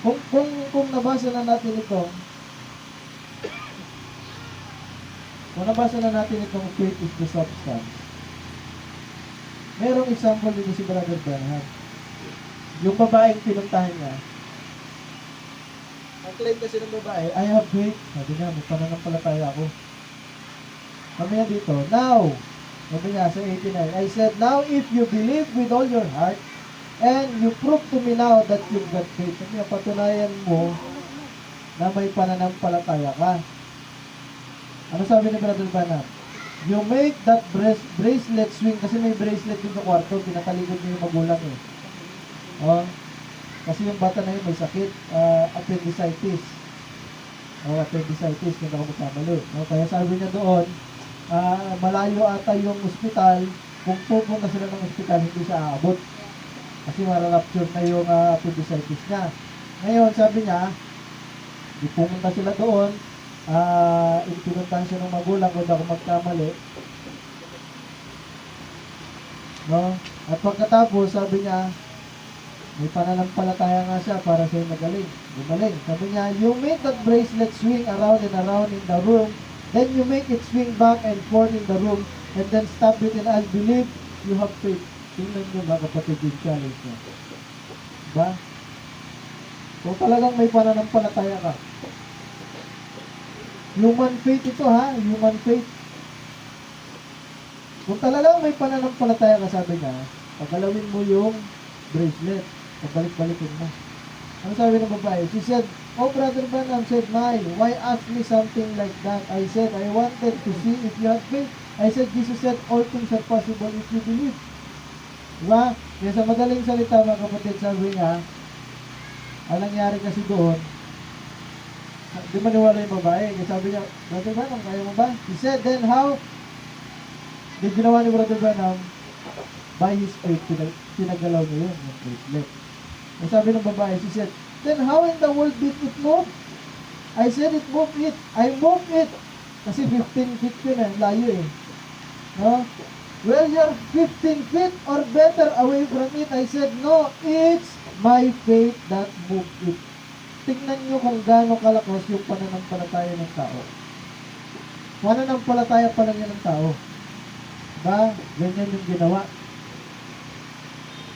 Kung nabasa na natin ito, faith is the substance. Merong example dito si Brother Branham. Yung babaeng pinuntahan niya, ang claim kasi ng babae, I have faith. Sabi niya, may pananampalataya ako. Sabi niya dito, now, sabi niya sa 89, I said, now if you believe with all your heart, and you prove to me now that you've got faith. Sabi niya, patunayan mo na may pananampalataya ka. Ano sabi ni Brother Branham? You make that bracelet swing, kasi may bracelet din sa kwarto, pinatalikod niya yung magulang eh. Kasi yung bata na yun may sakit, appendicitis. Appendicitis, kung ako magkamali. Kaya sabi niya doon, malayo ata yung ospital, kung pupunta sila ng ospital, hindi siya aabot. Kasi mararapture na yung appendicitis niya. Ngayon, sabi niya, pumunta sila doon, pinuntahan siya ng magulang, kung ako magkamali. No? At pagkatapos, sabi niya, may pananampalataya nga siya para sa'yo magaling. Gumaling. Sabi niya, you make that bracelet swing around and around in the room, then you make it swing back and forth in the room, and then stop it and I'll believe you have faith. Tingnan nyo mga kapatid yung challenge niya. Diba? Kung talagang may pananampalataya ka. Human faith ito ha, human faith. Kung talagang may pananampalataya ka, sabi niya, pagalawin mo yung bracelet. Pabalik-balikin mo. Ano sabi ng babae? She said, oh, Brother Branham said, why ask me something like that? I said, I wanted to see if you had faith. I said, Jesus said, all things are possible if you believe. Diba? Kaya sa madaling salita, mga kapatid, sabi niya, ang nangyari kasi doon, di maniwala yung babae. Kaya sabi niya, Brother Branham, kaya mo ba? He said, then how? Di ginawa ni Brother Branham, by his faith, pinagalaw niya yun, yung bracelet. Ang sabi ng babae, she said, then how in the world did it move? I said it moved it. I moved it. Kasi 15 feet yun eh, layo eh. No? Well, you're 15 feet or better away from it. I said, no, it's my faith that moved it. Tingnan nyo kung gaano kalakas yung pananampalataya ng tao. Pananampalataya pa lang yan ng tao. Diba? Ganyan yung ginawa.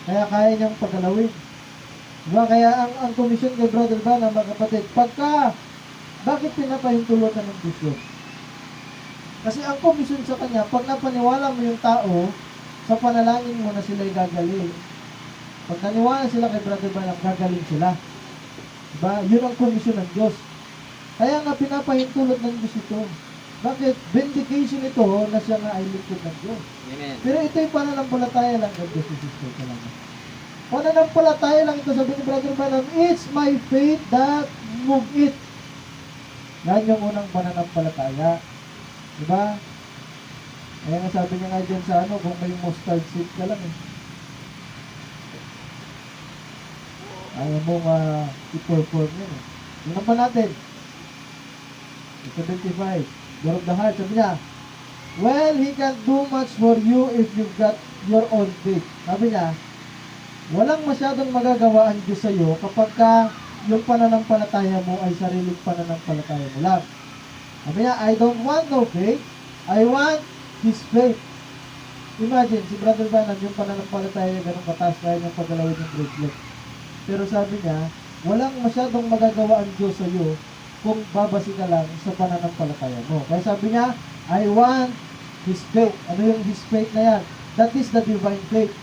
Kaya kaya niyang pagalawin. Diba? Kaya ang komisyon kay Brother Branham, mga kapatid, bakit pinapahintulutan ng Diyos yun? Kasi ang komisyon sa kanya, pag napaniwala mo yung tao, sa panalangin mo na sila'y gagaling. Pag naniwala sila kay Brother Branham, gagaling sila. Diba? Yun ang komisyon ng Diyos. Kaya nga pinapahintulot ng Diyos ito. Bakit? Vindication ito na siya nga ay lingkod ng Diyos. Amen. Pero ito'y pananampalataya lang ng Diyos. Pananampalataya lang ito, sabi ni Brother Branham, it's my faith that move it. Yan yung unang pananampalataya. Diba? Kaya nga sabi niya nga dyan sa kung may mustard seed ka lang ayaw mong i-perform yun Tingnan pa natin. 75. God of the heart. Sabi niya, well, He can do much for you if you've got your own faith. Sabi niya, walang masyadong magagawa ang Diyos sa iyo kapag yung pananampalataya mo ay sariling pananampalataya mo lang. Sabi niya, I don't want no faith. I want His faith. Imagine, si Brother Branham, yung pananampalataya ganun kataas kaya niyang paggalawin yung bracelet. Pero sabi niya, walang masyadong magagawa ang Diyos sa iyo kung babasi ka lang sa pananampalataya mo. Kaya sabi niya, I want His faith. Ano yung His faith na yan? That is the divine faith.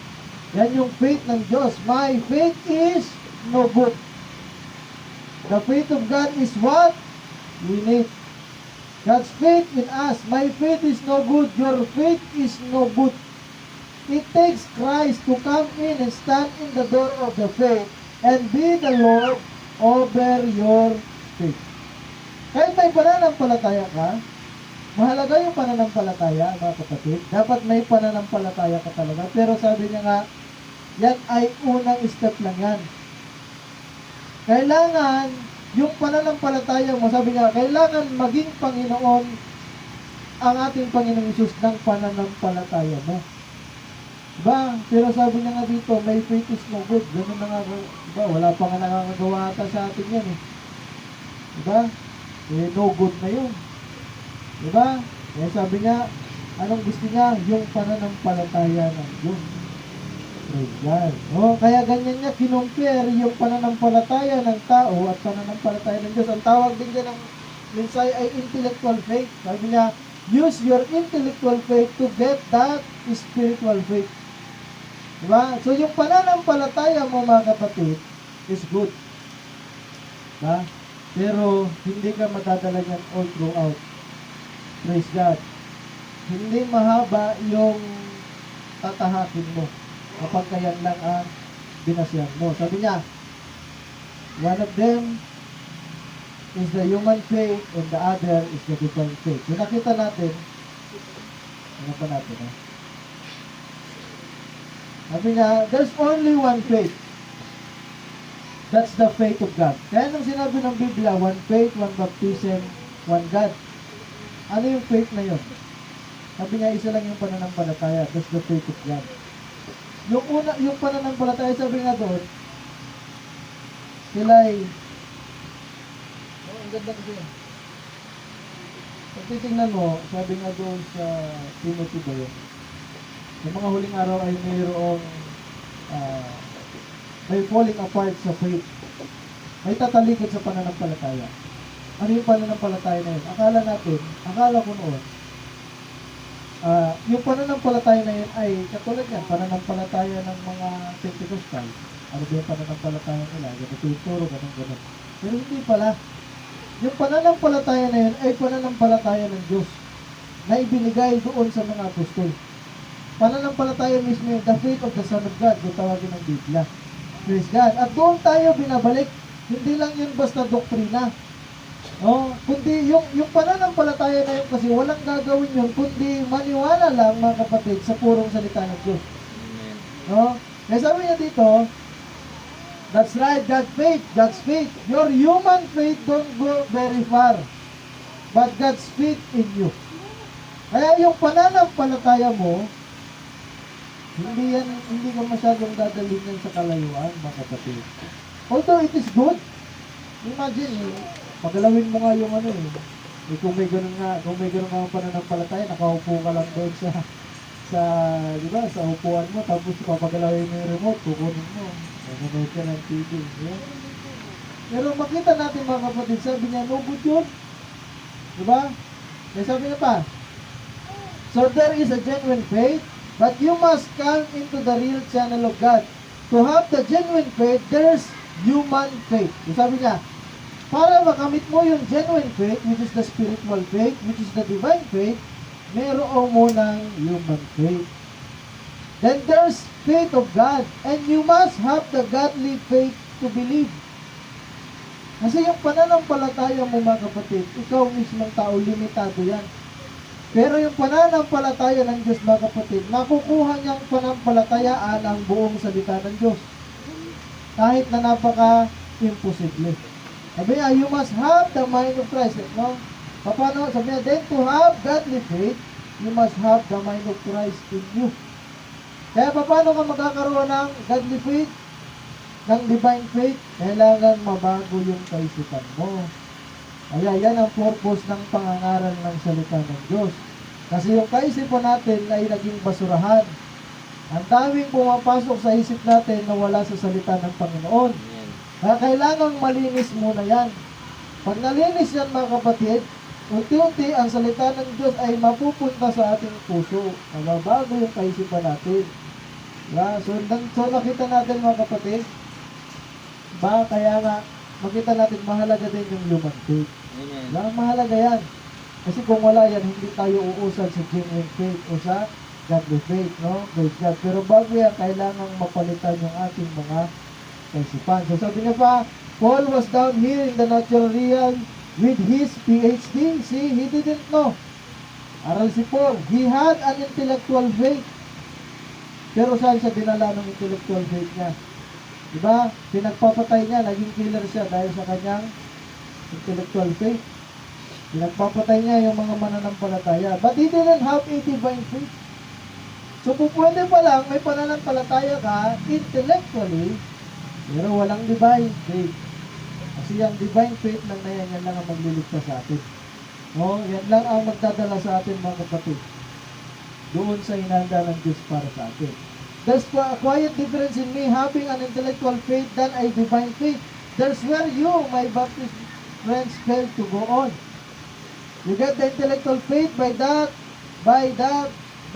Yan yung faith ng Diyos. My faith is no good. The faith of God is what we need. God's faith in us. My faith is no good. Your faith is no good. It takes Christ to come in and stand in the door of the faith and be the Lord over your faith. Kahit may pananampalataya ka, mahalaga yung pananampalataya, mga kapatid. Dapat may pananampalataya ka talaga. Pero sabi niya nga, yan ay unang step lang yan. Kailangan, yung pananampalataya mo, sabi niya, kailangan maging Panginoon ang ating Panginoong Isus ng pananampalataya mo. Diba? Pero sabi niya nga dito, may faith is no good. Ganun na nga, diba? Wala pa nga nakakagawa ata sa atin yan Diba? No good na yun. Diba? Kaya sabi niya, anong gusto niya? Yung pananampalataya ng Diyos. Praise God. Kaya ganyan niya kinumpare yung pananampalataya ng tao at pananampalataya ng Diyos. Ang tawag din niya ng mensahe ay intellectual faith. Sabi niya, use your intellectual faith to get that spiritual faith. Diba? So yung pananampalataya mo, mga kapatid, is good. Diba? Pero hindi ka madadala yan all throughout. Praise God. Hindi mahaba yung tatahakin mo kapag kaya lang ang binasyan mo. Sabi niya, one of them is the human faith and the other is the divine faith. Yung nakita natin, ano pa natin Sabi niya, there's only one faith. That's the faith of God. Kaya nung sinabi ng Biblia, one faith, one baptism, one God. Ano yung faith na yun? Sabi niya, isa lang yung pananampalataya. That's the faith of God. Yung pananampalataya, sabi nga doon, sila'y, ang ganda kasi. Pag titingnan mo, sabi nga doon sa Timothy ba yun? Yung mga huling araw ay mayroong may falling apart sa faith. May tatalikod sa pananampalataya. Ano yung pananampalataya na yun? Akala ko noon, yung pananampalataya na yun ay katulad yan, pananampalataya ng mga Pentecostal. Ano ba yung pananampalataya nila? Ganito yung turo, ganun. Pero hindi pala. Yung pananampalataya na yun ay pananampalataya ng Diyos na ibinigay doon sa mga apostol. Pananampalataya mismo yung the faith of the Son of God, kung tawagin ng Biblia. Praise God. At doon tayo binabalik. Hindi lang yun basta doktrina. Kundi yung pananampalataya na yun kasi walang gagawin yun kundi maniwala lang, mga kapatid, sa purong salita ng Diyos. Amen. Kaya sabi niya dito, that's right, God's faith. Your human faith don't go very far. But God's faith in you. Kaya yung pananampalataya mo, hindi ka masyadong dadalhin yan sa kalayuan, mga kapatid. Although it is good, imagine, pagalawin mo nga yung kung may ganun nga, kung may ganun nga pananampalataya, nakaupo ka lang doon sa, di ba, sa upuan mo, tapos papagalawin mo yung remote, kukunin mo. Nanonood ka ng TV. Yan. Pero makita natin mga kapatid, sabi niya, no good yun. Di ba? May sabi niya pa, so there is a genuine faith, but you must come into the real channel of God. To have the genuine faith, there's human faith. Sabi niya, para makamit mo yung genuine faith, which is the spiritual faith, which is the divine faith, mayroon mo ng human faith. Then there's faith of God, and you must have the godly faith to believe. Kasi yung pananampalataya mo mga kapatid, ikaw mismong tao, limitado yan. Pero yung pananampalataya ng Diyos mga kapatid, makukuha niyang pananampalatayaan ang buong salita ng Diyos. Kahit na napaka-imposible. Sabi niya, you must have the mind of Christ. No? Paano? Sabi niya, then to have godly faith, you must have the mind of Christ in you. Kaya paano ka magkakaroon ng godly faith, ng divine faith? Kailangan mabago yung kaisipan mo. Kaya yan ang purpose ng pangangaral ng salita ng Diyos. Kasi yung kaisipan natin ay naging basurahan. Ang daming pumapasok sa isip natin na wala sa salita ng Panginoon. Kaya kailangan malinis muna yan. Pag nalinis yan mga kapatid, unti-unti ang salita ng Diyos ay mapupunta sa ating puso. Mababago yung kaisipan natin. So nakita natin mga kapatid, kaya nga, makita natin mahalaga din yung human faith. Mahalaga yan. Kasi kung wala yan, hindi tayo uusad sa genuine faith o sa godly faith, no? Praise God. Pero bago yan, kailangang mapalitan yung ating mga kaisipan. So sabi niya pa, Paul was down here in the natural realm with his PhD. See, he didn't know. Aral si Paul. He had an intellectual faith. Pero saan siya dinala ng intellectual faith niya? Diba? Pinagpapatay niya, naging killer siya dahil sa kanyang intellectual faith. Pinagpapatay niya yung mga mananampalataya. But he didn't have a divine faith. So, pwede pa lang, may pananampalataya ka intellectually, pero walang divine faith. Kasi yung divine faith lang na yan lang ang magliligtas sa atin. No? Yan lang ang magdadala sa atin mga kapatid. Doon sa inanda ng Diyos para sa atin. There's a quiet difference in me having an intellectual faith than a divine faith. There's where you, my Baptist friends, fail to go on. You get the intellectual faith by that,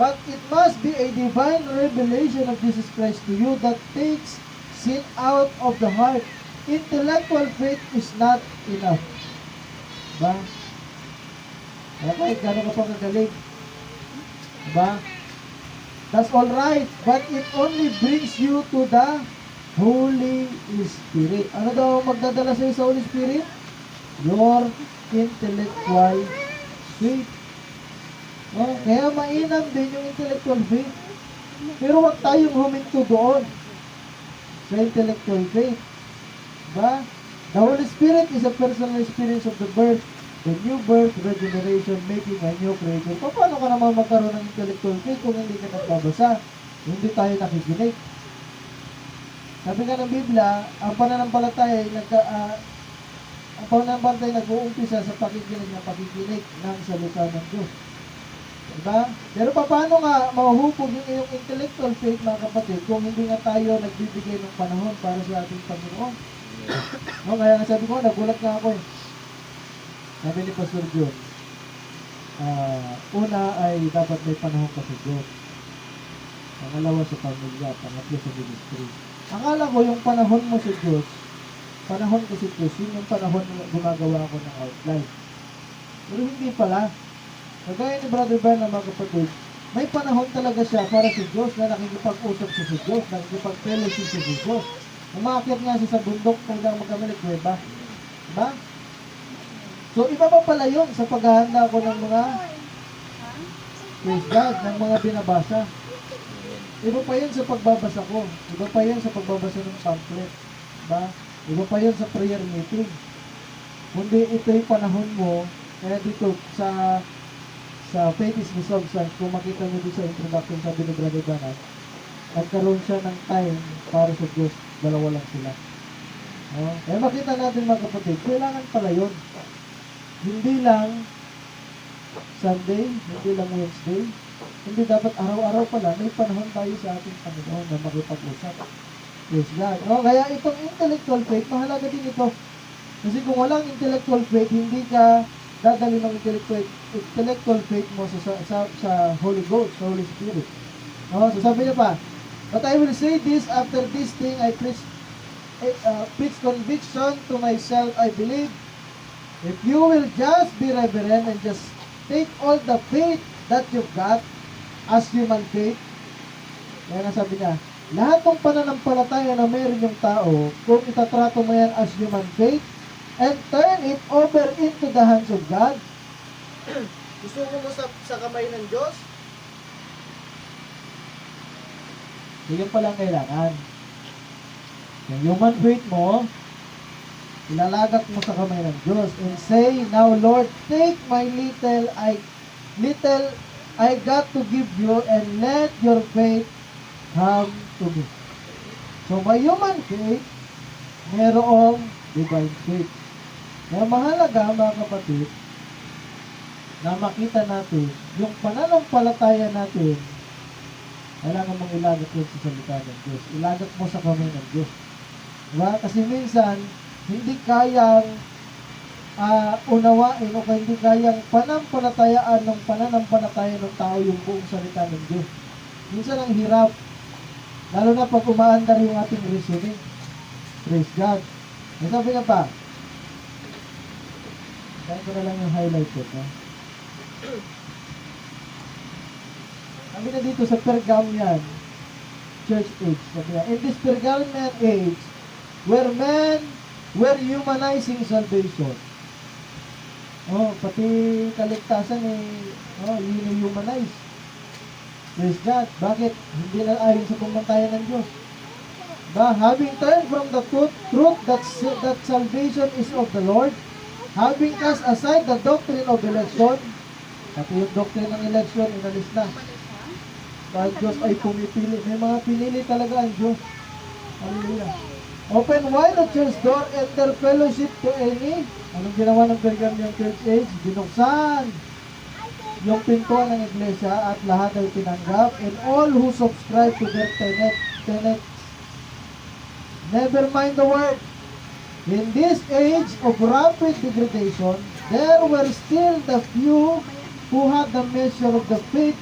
but it must be a divine revelation of Jesus Christ to you that takes sin out of the heart. Intellectual faith is not enough. Diba? Kaya kahit gano'n ka pa kagaling. Diba? That's all right, but it only brings you to the Holy Spirit. Ano daw magdadala sa Holy Spirit? Your intellectual faith. Oh, kaya mainam din yung intellectual faith. Pero wag tayong huminto doon sa intellectual faith. Diba? The Holy Spirit is a personal experience of the birth, the new birth, regeneration, making a new creature. Paano ka naman magkaroon ng intellectual faith kung hindi ka nagbabasa? Hindi tayo nakikinig. Sabi nga ng Biblia, ang pananampalataya ay nag-uumpisa sa pakikinig ng salita ng Diyos. Diba? Pero paano nga mahuhubog yung iyong intellectual faith mga kapatid kung hindi nga tayo nagbibigay ng panahon para sa ating Panginoon? No, kaya nga sabi ko, nagulat nga ako eh. Sabi ni Pastor John, una ay dapat may panahon ka sa Diyos. Pangalawa sa pamilya, pangatlo sa ministry. Akala ko yung panahon mo sa Diyos, panahon ko sa Diyos, yun yung panahon na gumagawa ako ng outline. Pero hindi pala. Kagaya ni Brother Bernard mga kapatid, may panahon talaga siya para sa Diyos na nakikipag-usap siya sa Diyos, nakikipag-fellowship siya sa Diyos. Umakyat nga siya sa bundok hanggang magkamilik, diba? Diba? So, iba pa pala yun sa paghahanda ko ng mga praise God, ng mga binabasa. Iba pa yun sa pagbabasa ko. Iba pa yun sa pagbabasa ng pamphlet. Diba? Iba pa yun sa prayer meeting. Kundi ito yung panahon mo, kaya dito sa Faith is Resolved Science, kung makita nyo dito sa introduction sa Brother Bernard, nagkaroon siya ng time para sa Diyos. Dalawa lang sila. Kaya makita natin mga kapatid, kailangan pala yun. Hindi lang Sunday, hindi lang Wednesday. Hindi dapat araw-araw pala, may panahon tayo sa ating Panginoon na makipag-usap. Praise God. O, kaya itong intellectual faith, mahalaga din ito. Kasi kung walang intellectual faith, hindi ka dadali ng intellectual faith mo sa Holy Ghost, sa Holy Spirit. O, so sabi niya pa, but I will say this, after this thing, I preach conviction to myself, I believe, if you will just be reverent and just take all the faith that you've got as human faith, kaya nga sabi niya, lahat ng pananampalataya na meron yung tao, kung itatrato mo yan as human faith, and turn it over into the hands of God, gusto mo sa kamay ng Diyos, yun pa lang kailangan. Yung human faith mo, ilalagak mo sa kamay ng Diyos and say, now Lord, take my little I got to give you and let your faith come to me. So may human faith, merong divine faith. Kaya mahalaga mga kapatid, na makita natin yung pananampalataya natin, kailangan mong ilagak yun sa salita ng Diyos. Ilagak mo sa kamay ng Diyos. Diba? Kasi minsan, hindi kayang unawain o hindi kayang panampalatayaan ng pananampalataya ng tao yung buong salita ng Diyos. Minsan ang hirap, lalo na pag umaandar yung ating reasoning. Praise God. May sabi na pa, kaya ko na lang yung highlight ko. Sabi na dito sa Pergamian church age, sabi na, in this Pergamian age, where men were humanizing salvation. Pati kaligtasan humanize. Praise God. Bakit? Hindi na ayon sa pamantayan ng Diyos. Having turned from the truth that salvation is of the Lord, having cast aside the doctrine of election, pati yung doctrine ng election, inalis na. Dahil Diyos ay pumipili. May mga pinili talaga ang Diyos. Hallelujah. Open wide the church door, enter fellowship to any. Anong ginawa ng Pergamian church age? Binuksan yung pintuan ng iglesia at lahat ay tinanggap, and all who subscribe to their tenets. Never mind the word. In this age of rapid degradation, there were still the few who had the measure of the faith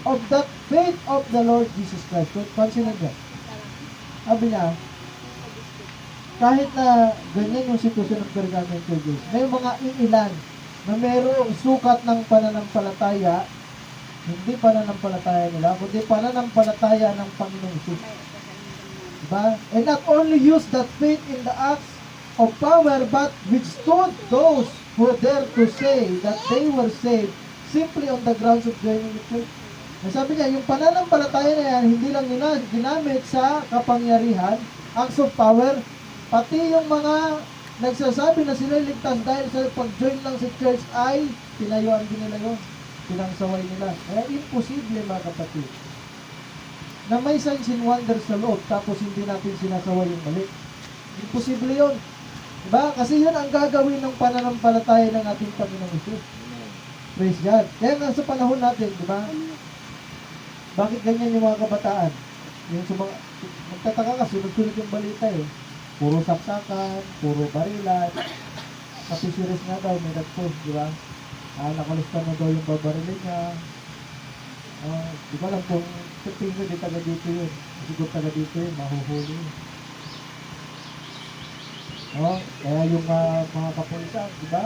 of the Lord Jesus Christ. Pansinin niyo. Sabi niya, kahit na ganyan yung sitwasyon ng Pergamian churches, may mga iilan na mayroong sukat ng pananampalataya, hindi pananampalataya nila, kundi pananampalataya ng Panginoong Hesus. Diba? And not only use that faith in the acts of power, but withstood those who dare to say that they were saved simply on the grounds of joining the church. Sabi niya, yung pananampalataya na yan, hindi lang nila ginamit sa kapangyarihan, acts of power, pati yung mga nagsasabi na sila ligtas dahil sa pag-join lang sa church ay tinayuan din nila yun. Pinangsaway nila. Kaya imposible mga kapatid na may signs and wonders sa loob tapos hindi natin sinasaway yung mali. Imposible yun. Diba? Kasi yun ang gagawin ng pananampalataya ng ating Panginoong Hesus. Praise God. Kaya nga sa panahon natin, diba? Bakit ganyan yung mga kabataan? Yung sa mga, magtataka ka, sunod-sunod yung balita eh. Puro saksakan, puro barilan. Pati series nga daw, may nag-post, di ba? Nakalista na daw yung babarilin niya. Di ba lang kung tingin di taga dito yun. Siguro taga dito yun, mahuhuli. Kaya yung mga kapulisan, di ba?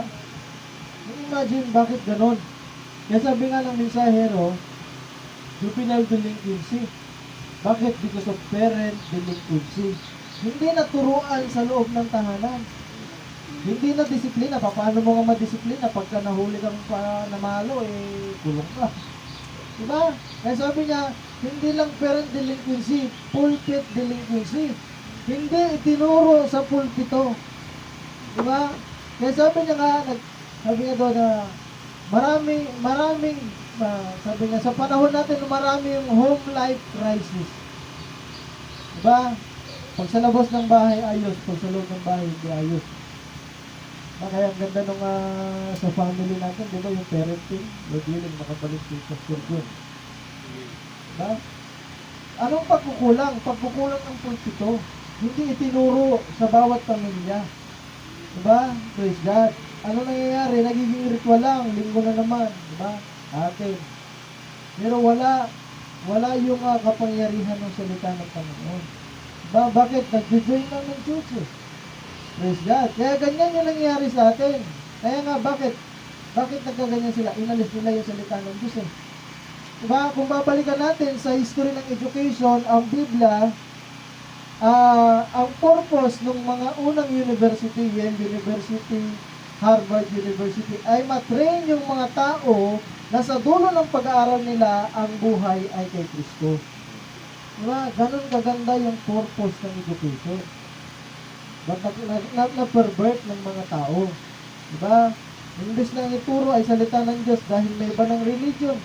Imagine bakit ganon. Kaya sabi nga ng mensahero, juvenile delinquency. Bakit? Because of parent delinquency. Hindi naturuan sa loob ng tahanan. Hindi na disiplina. Paano mo nga madisiplina? Pagka nahuli kang namalo, kulong ka. Diba? Kaya sabi niya, hindi lang parent delinquency, pulpit delinquency. Hindi itinuro sa pulpito. Diba? Kaya sabi niya nga, sabi niya doon na maraming, sabi niya, sa panahon natin, marami yung home life crisis. Diba? Pag sa labas ng bahay, ayos. Pag sa loob ng bahay, hindi ayos. Kaya ang ganda nung sa family natin, di ba, yung parenting, Lord willing, makabalik si Pastor John. Diba? Anong pagkukulang? Pagkukulang ng pulpito. Hindi itinuro sa bawat pamilya. Diba? Praise God. Ano nangyayari? Nagiging ritual lang. Linggo na naman. Diba? Atin. Pero wala yung kapangyarihan ng salita ng Panginoon. Diba? Bakit? Nag-join lang ng church eh. Praise God. Kaya ganyan yung nangyayari sa atin. Kaya nga, bakit? Bakit nagkaganyan sila? Inalis nila yung salita ng Diyos eh. Diba? Kung babalikan natin sa history ng education, ang Biblia, ang purpose ng mga unang university, Yale University, Harvard University, ay matrain yung mga tao na sa dulo ng pag-aaral nila, ang buhay ay kay Kristo. Diba? Ganun kaganda yung purpose ng education. Na-pervert ng mga tao. Diba? Imbes na ituro ay salita ng Diyos dahil may iba ng religion.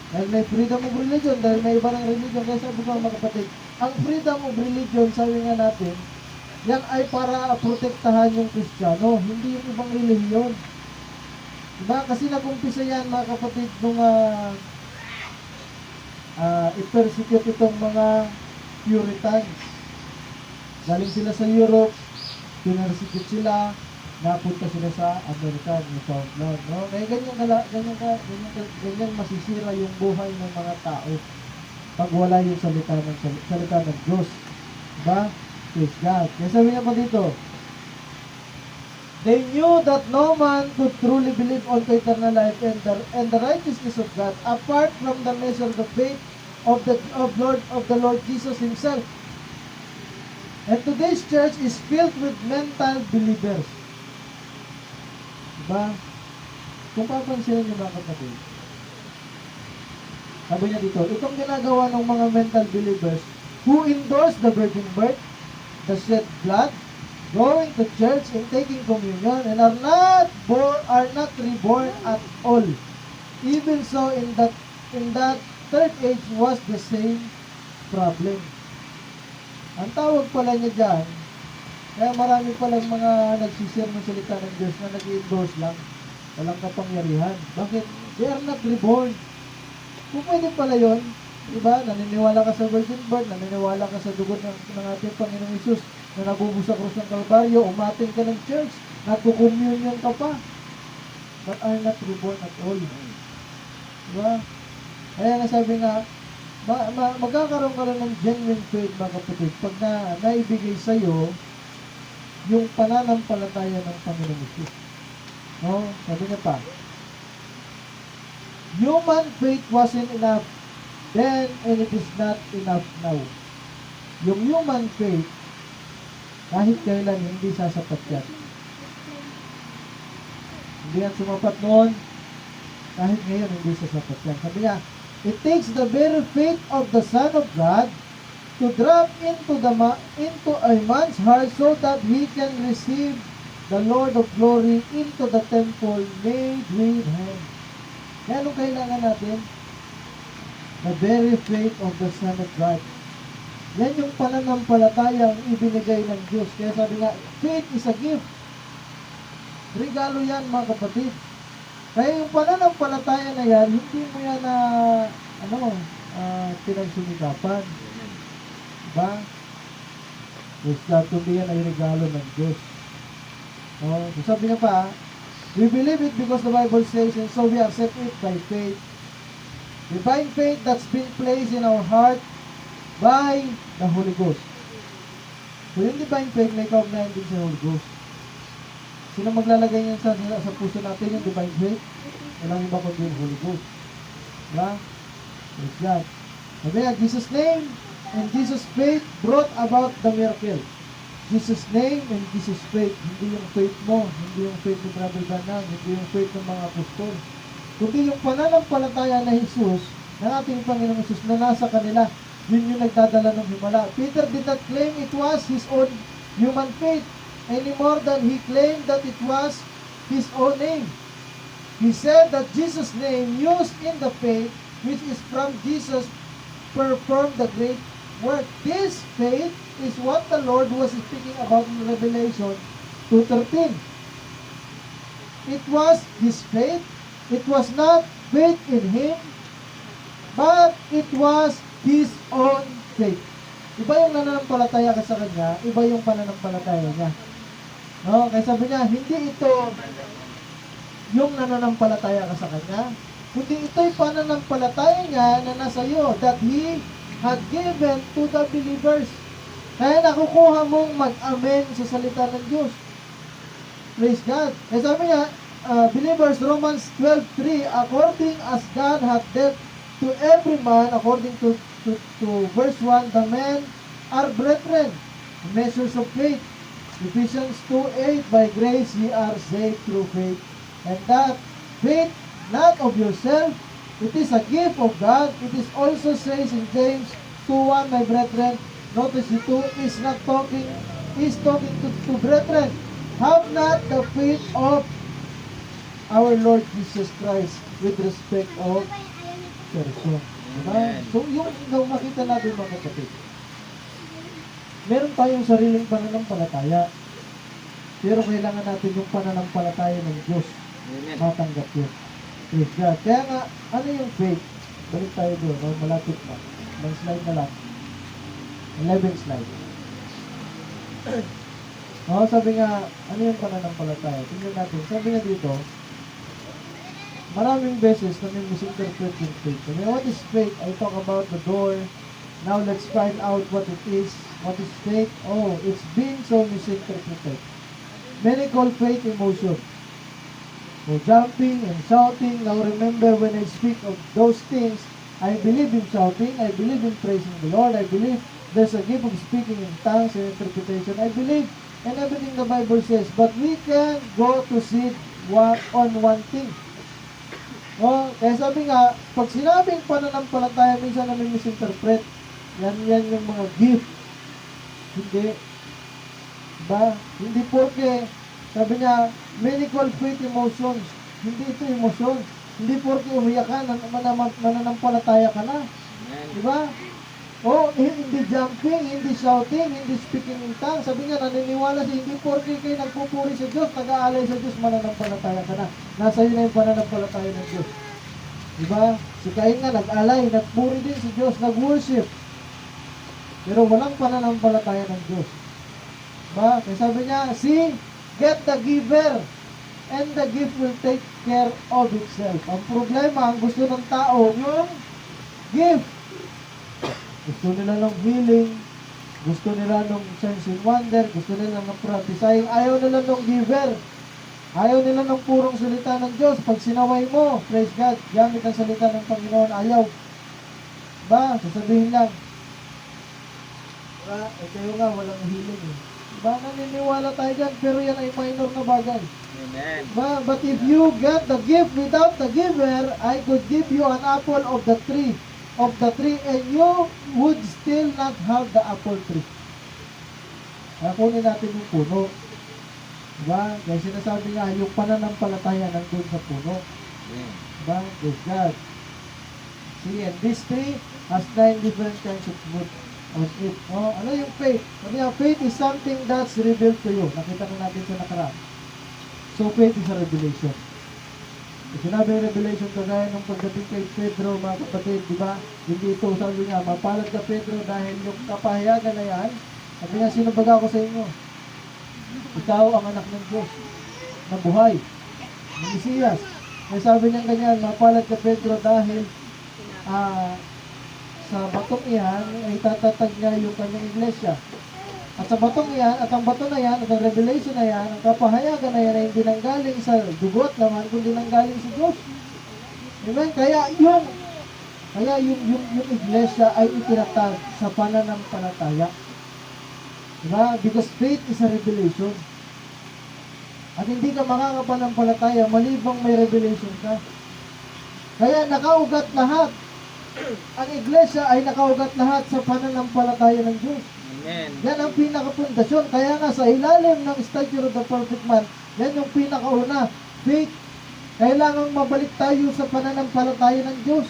Dahil may freedom of religion, dahil may iba ng religion. Kaya sabi ko mga kapatid, ang freedom of religion, sabi nga natin, yan ay para protektahan yung Kristiyano, hindi yung ibang relihiyon. Diba? Kasi nag-umpisa yan mga kapatid nung i-persecute itong mga Puritans. Galing sila sa Europe, pinersecute sila, napunta sila sa Amerika, Newfoundland, no? Kaya ganyan masisira yung buhay ng mga tao pag wala yung salita ng Diyos. Diba? Praise God. Kaya sabi niya pa dito, they knew that no man could truly believe unto eternal life and the righteousness of God apart from the measure of the faith of the Lord Jesus Himself. And today's church is filled with mental believers. Diba? Kung papansin niyo mga kapatid, sabi niya dito, itong ginagawa ng mga mental believers who endorse the virgin birth, the shed blood, going to church and taking communion, and are not reborn at all. Even so, in that third age was the same problem. Ang tawag pala niya dyan, kaya marami palang mga nagsishare ng salita ng Diyos na nag-endorse lang, walang kapangyarihan. Bakit? They are not reborn. Kung pwede pala yun, diba? Naniniwala ka sa virgin birth, naniniwala ka sa dugo ng ating Panginoong Isus na nabubuo sa krus ng Kalbaryo, umating ka ng church, nagko-communion ka pa, but are not reborn at all. Diba? Kaya nasabi nga, magkakaroon ka lang ng genuine faith mga kapatid pag naibigay sa'yo yung pananampalataya ng Panginoong Isus. No? Sabi niya pa, human faith wasn't enough then and it is not enough now. Yung human faith, kahit kailan hindi sasapat yan. Hindi yan sumapat noon, kahit ngayon hindi sasapat yan. Sabi niya, it takes the very faith of the Son of God to drop into a man's heart so that he can receive the Lord of glory into the temple made with hands. Kaya anong kailangan natin? The very faith of the Son of God. Yan yung pananampalatayang ibinigay ng Diyos. Kaya sabi nga, faith is a gift. Regalo yan mga kapatid. Kaya yung pananampalataya na yan, hindi mo yan pinagsumikapan. Diba? Kundi yan ay regalo ng Diyos. So sabi niya pa, we believe it because the Bible says, and so we accept it by faith. Divine faith that's been placed in our heart by the Holy Ghost. So yung divine faith may kaugnayan din sa Holy Ghost. Sino maglalagay niyan sa puso natin yung divine faith? Walang iba kundi yung Holy Ghost. Diba? Praise God. Sabi nga, Jesus' name and Jesus' faith brought about the miracle. Jesus' name and Jesus' faith. Hindi yung faith mo, hindi yung faith ni Brother Branham, hindi yung faith ng mga apostol. Kundi yung pananampalataya na Jesus, ng ating Panginoong Jesus na nasa kanila, yun yung nagdadala ng himala. Peter did not claim it was his own human faith any more than he claimed that it was his own name. He said that Jesus' name used in the faith which is from Jesus performed the great work. This faith is what the Lord was speaking about in Revelation 2:13. it was his faith. It was not faith in him, but it was his own faith. Iba yung nananampalataya ka sa kanya, iba yung pananampalataya niya. No? Kaya sabi niya, hindi ito yung nananampalataya ka sa kanya, kundi ito'y pananampalataya niya na nasa iyo, that he had given to the believers. Kaya nakukuha mong mag-amen sa salita ng Diyos. Praise God. Kaya sabi niya, believers, Romans 12:3, according as God hath dealt to every man, according to verse 1, the men are brethren, measures of faith. Ephesians 2:8, by grace ye are saved through faith, and that faith not of yourself, it is a gift of God. It is also says in James 2:1, my brethren, notice the 2 is not talking, is talking to brethren. Have not the faith of our Lord Jesus Christ with respect of person. Diba? So, yung makita natin mga kapatid, meron tayong sariling pananampalataya, pero kailangan natin yung pananampalataya ng Diyos. Amen. Matanggap yun. Praise God. Kaya nga, ano yung faith? Balik tayo doon, no? Malapit na. Ilang slide na lang. 11 slide. Sabi nga, ano yung pananampalataya? Tingnan natin. Sabi nga dito, maraming beses na may misinterpret yung faith. Sabi, what is faith? I talk about the door. Now let's find out what it is. What is faith? Oh, it's being so misinterpreted. Many call faith emotion. So jumping and shouting. Now remember, when I speak of those things, I believe in shouting. I believe in praising the Lord. I believe there's a gift of speaking in tongues and interpretation. I believe in everything the Bible says. But we can go to see on one thing. Kaya sabi nga, pag sinabing pananampalataya, minsan namin misinterpret. Yan yung mga gift. Hindi. Diba? Hindi porke, sabi niya, many call faith emotions. Hindi ito emosyon. Hindi porke umiyak ka, mananampalataya ka na. Amen. Diba? Hindi jumping, hindi shouting, hindi speaking in tongues. Sabi niya, naniniwala siya, hindi porke kayo nagpupuri sa Diyos, nag-aalay sa Diyos, mananampalataya ka na. Nasa iyo na yung pananampalataya ng Diyos. Diba? Si Cain nga, nag-alay, nagpuri din si Diyos, nag-worship. Pero walang pananampalataya ng Diyos. Diba? Kaya sabi niya, see, get the giver, and the gift will take care of itself. Ang problema, ang gusto ng tao, yung gift. Gusto nila ng healing, gusto nila ng sense and wonder, gusto nila ng prophesying, ayaw nila ng giver. Ayaw nila ng purong salita ng Diyos. Pag sinaway mo, praise God, gamit ang salita ng Panginoon, ayaw. Ba, sasabihin lang, kayo nga, walang healing eh. Ba, naniniwala tayo dyan, pero yan ay minor na bagay. Amen. Ba, but if you get the gift without the giver, I could give you an apple of the tree, and you would still not have the apple tree. Kaya kunin natin yung puno. Diba? Kaya sinasabi nga, yung pananampalataya nandun sa puno. Amen. Diba? Praise God. See, and this tree has 9 different kinds of fruit on it. Ano yung faith? Faith is something that's revealed to you. Nakita na natin sa nakaraan. So, faith is a revelation. Kung sinabi yung revelation, kagaya nung pagdating kay Pedro, mga kapatid, di ba? Hindi ito, sabi nga, mapalad ka Pedro dahil yung kapahayagan na yan, sabi nga, sino baga ako sa inyo? Ikaw ang anak ng Diyos, na buhay, ng Mesiyas. Kaya sabi niya ganyan, mapalad ka Pedro dahil sa batong iyan ay tatatag niya yung kanyang iglesia. At sa batong iyan, at ang bato na yan, at ang revelation na yan, ang kapahayagan na yan ay hindi nanggaling sa dugot naman, kundi nanggaling sa Diyos. Amen? Kaya yung iglesia ay itinatag sa pananampalataya. Diba? Because faith is a revelation. At hindi ka makakapanampalataya malibang may revelation ka. Kaya nakaugat lahat. Ang iglesia ay nakaugat lahat sa pananampalataya ng Diyos. Amen. Yan ang pinakapundasyon. Kaya nga sa ilalim ng stature of the perfect man, yan yung pinakauna. Faith. Kailangang mabalik tayo sa pananampalataya ng Diyos.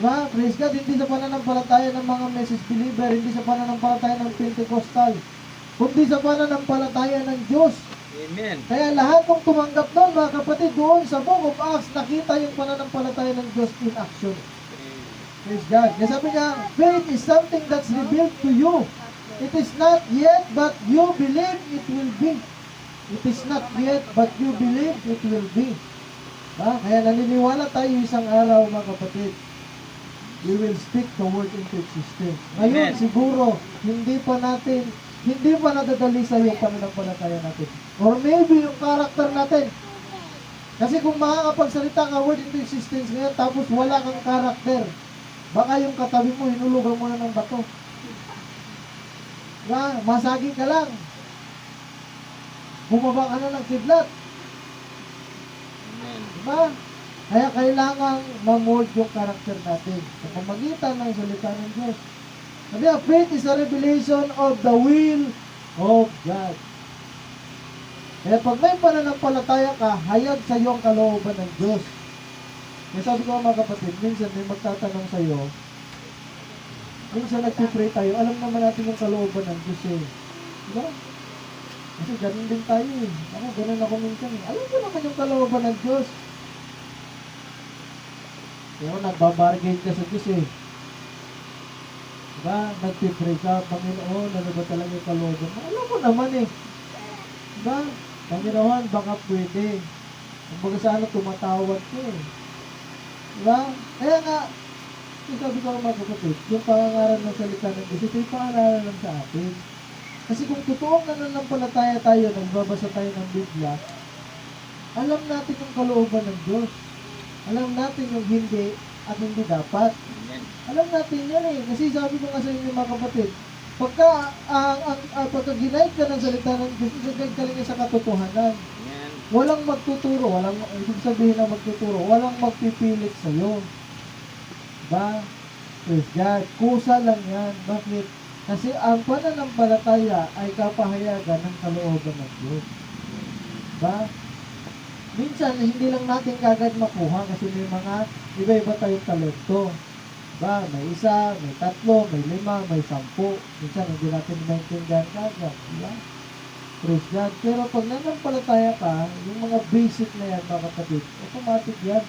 Diba? Praise God. Hindi sa pananampalataya ng mga message believer, hindi sa pananampalataya ng Pentecostal, kundi sa pananampalataya ng Diyos. Amen. Kaya lahat ng tumanggap doon, mga kapatid, doon sa Book of Acts, nakita yung pananampalataya ng Diyos in action. Praise God. Kaya sabi niya, faith is something that's revealed to you. It is not yet, but you believe it will be. It is not yet, but you believe it will be. Kaya naniniwala tayo isang araw, mga kapatid. We will speak the word into existence. Ngayon, Amen. siguro, hindi pa nadadali sa yung pananampalataya natin. Or maybe yung character natin. Kasi kung makakapagsalita ka word into existence ngayon, tapos wala kang character, baka yung katabi mo, hinulugan mo na ng bato. Masaging ka lang. Bumaba ka na ng kidlat. Amen. Diba? Kaya kailangan ma-mold yung karakter natin sa pamagitan ng salita ng Diyos. Sabi nga, faith is a revelation of the will of God. Kaya pag may pananampalataya ka, hayag sa iyo ang kalooban ng Diyos. Kaya sabi ko mga kapatid, minsan may magtatanong sa iyo, minsan nagpipray tayo, alam naman natin yung kalooban ng Diyos eh. Diba? Kasi ganun din tayo eh. Ako, ganun ako minsan eh. Alam ko naman yung kalooban ng Diyos. Kaya nagbabargain ka sa Diyos eh. Diba? Nagpipray ka, Panginoon, ano ba talaga yung kalooban mo? Alam ko naman eh. Diba? Panginoon, baka pwede. Kung baga sana tumatawag ko eh. Diba? Kaya nga, yung sabi ko mga kapatid, yung pangangaral ng salita ng Diyos, ito yung pangaralan lang sa atin. Kasi kung totoong nananampalataya tayo, nagbabasa tayo ng Biblia, alam natin yung kalooban ng Diyos. Alam natin yung hindi at hindi dapat. Amen. Alam natin yan eh. Kasi sabi ko nga sa inyo mga kapatid, pagka ginaid ka ng salita ng Diyos, isagay ka lang sa katotohanan. Amen. Walang magtuturo, ibig sabihin na magtuturo, walang magpipilit sa'yo. Diba? Praise God. Kusa lang yan. Bakit? Kasi ang pananampalataya ay kapahayagan ng kalooban ng Diyos. Diba? Minsan, hindi lang natin kagad makuha kasi may mga iba-iba tayong talento. Diba? May isa, may tatlo, may lima, may 10. Minsan, hindi natin maintindihan kagad. Diba? Praise God. Pero pag nanampalataya ka, yung mga basic na yan, mga kapatid, automatic yan.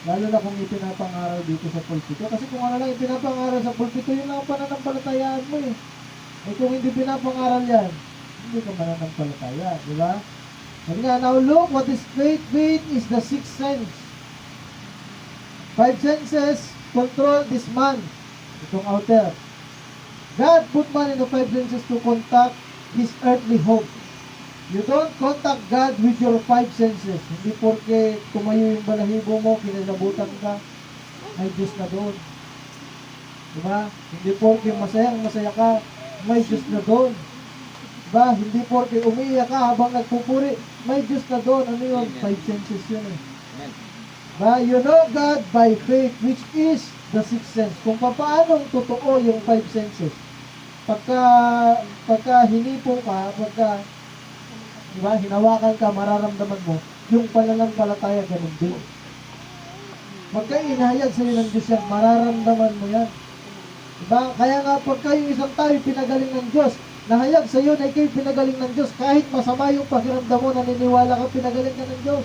Lalo na kung ipinapangaral dito sa pulpito. Kasi kung ano lang ipinapangaral sa pulpito, yun lang ang pananampalatayaan mo eh. Eh kung hindi pinapangaral yan, hindi ka mananampalataya. Diba? Sabi nga, now look, what is faith? Faith is the sixth sense. 5 senses control this man. Itong outer. God put man in the 5 senses to contact his earthly home. You don't contact God with your 5 senses. Hindi porke tumayo yung balahibo mo, kinalabutan ka, may Diyos na doon. Diba? Hindi porke masaya ka, may Diyos na doon. Diba? Hindi porke umiiyak ka habang nagpupuri, may Diyos na doon. Ano yun? 5 senses yun eh. Amen. Diba? You know God by faith, which is the 6th sense. Kung paanong totoo yung 5 senses. Pagka hinipo ka, diba, hinawakan ka, mararamdaman mo, yung pananampalataya ganun din. Pagka inahayag sa'yo ng Diyos yan, mararamdaman mo yan. Diba? Kaya nga pagka yung isang tao pinagaling ng Diyos, nahayag sa'yo na ikaw pinagaling ng Diyos, kahit masama yung pakiramdam mo, naniniwala ka, pinagaling ka ng Diyos.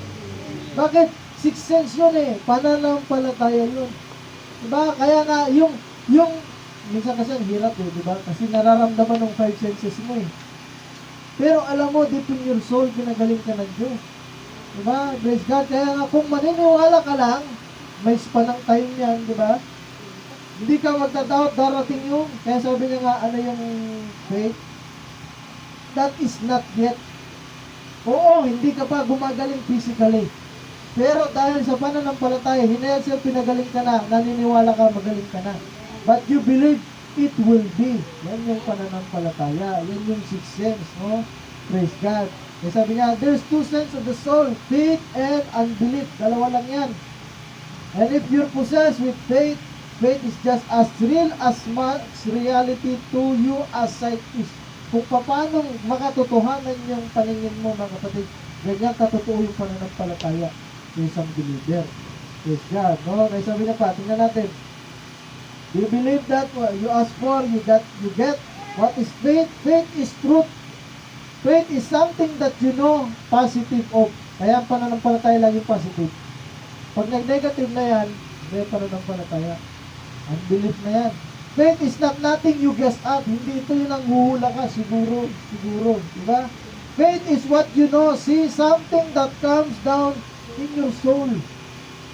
Bakit? 6 sense yun eh. Pananampalataya yun. Diba? Kaya nga, yung minsan kasi ang hirap eh, diba? Kasi nararamdaman ng 5 senses mo eh. Pero alam mo, deep in your soul, pinagaling ka ng Diyos. Diba? Praise God. Kaya nga, kung maniniwala ka lang, may span ng time yan, diba? Hindi ka magdadoubt, darating yung, kaya sabi niya nga, ano yung faith? That is not yet. Oo, hindi ka pa gumagaling physically. Pero dahil sa pananampalataya, hinayag siya, pinagaling ka na, naniniwala ka, magaling ka na. But you believe it will be. Yan yung pananampalataya. Yan yung 6th sense, no? Praise God. Kaya sabi niya, there's 2 sense of the soul, faith and unbelief. Dalawa lang yan. And if you're possessed with faith, faith is just as real as much reality to you as sight is. Kung paano makatotohanan yung paningin mo, mga kapatid, ganyan katotoo yung pananampalataya sa isang believer. Praise God, no? Kaya sabi niya pa, tingnan natin. Do you believe that what you ask for, you get? What is faith? Faith is truth. Faith is something that you know positive of. Kaya ang pananampalataya laging positive. Pag nag-negative na yan, may pananampalataya. Unbelief na yan. Faith is not nothing you guess at. Hindi ito yung nanghuhula ka. Siguro. Diba? Faith is what you know. See something that comes down in your soul.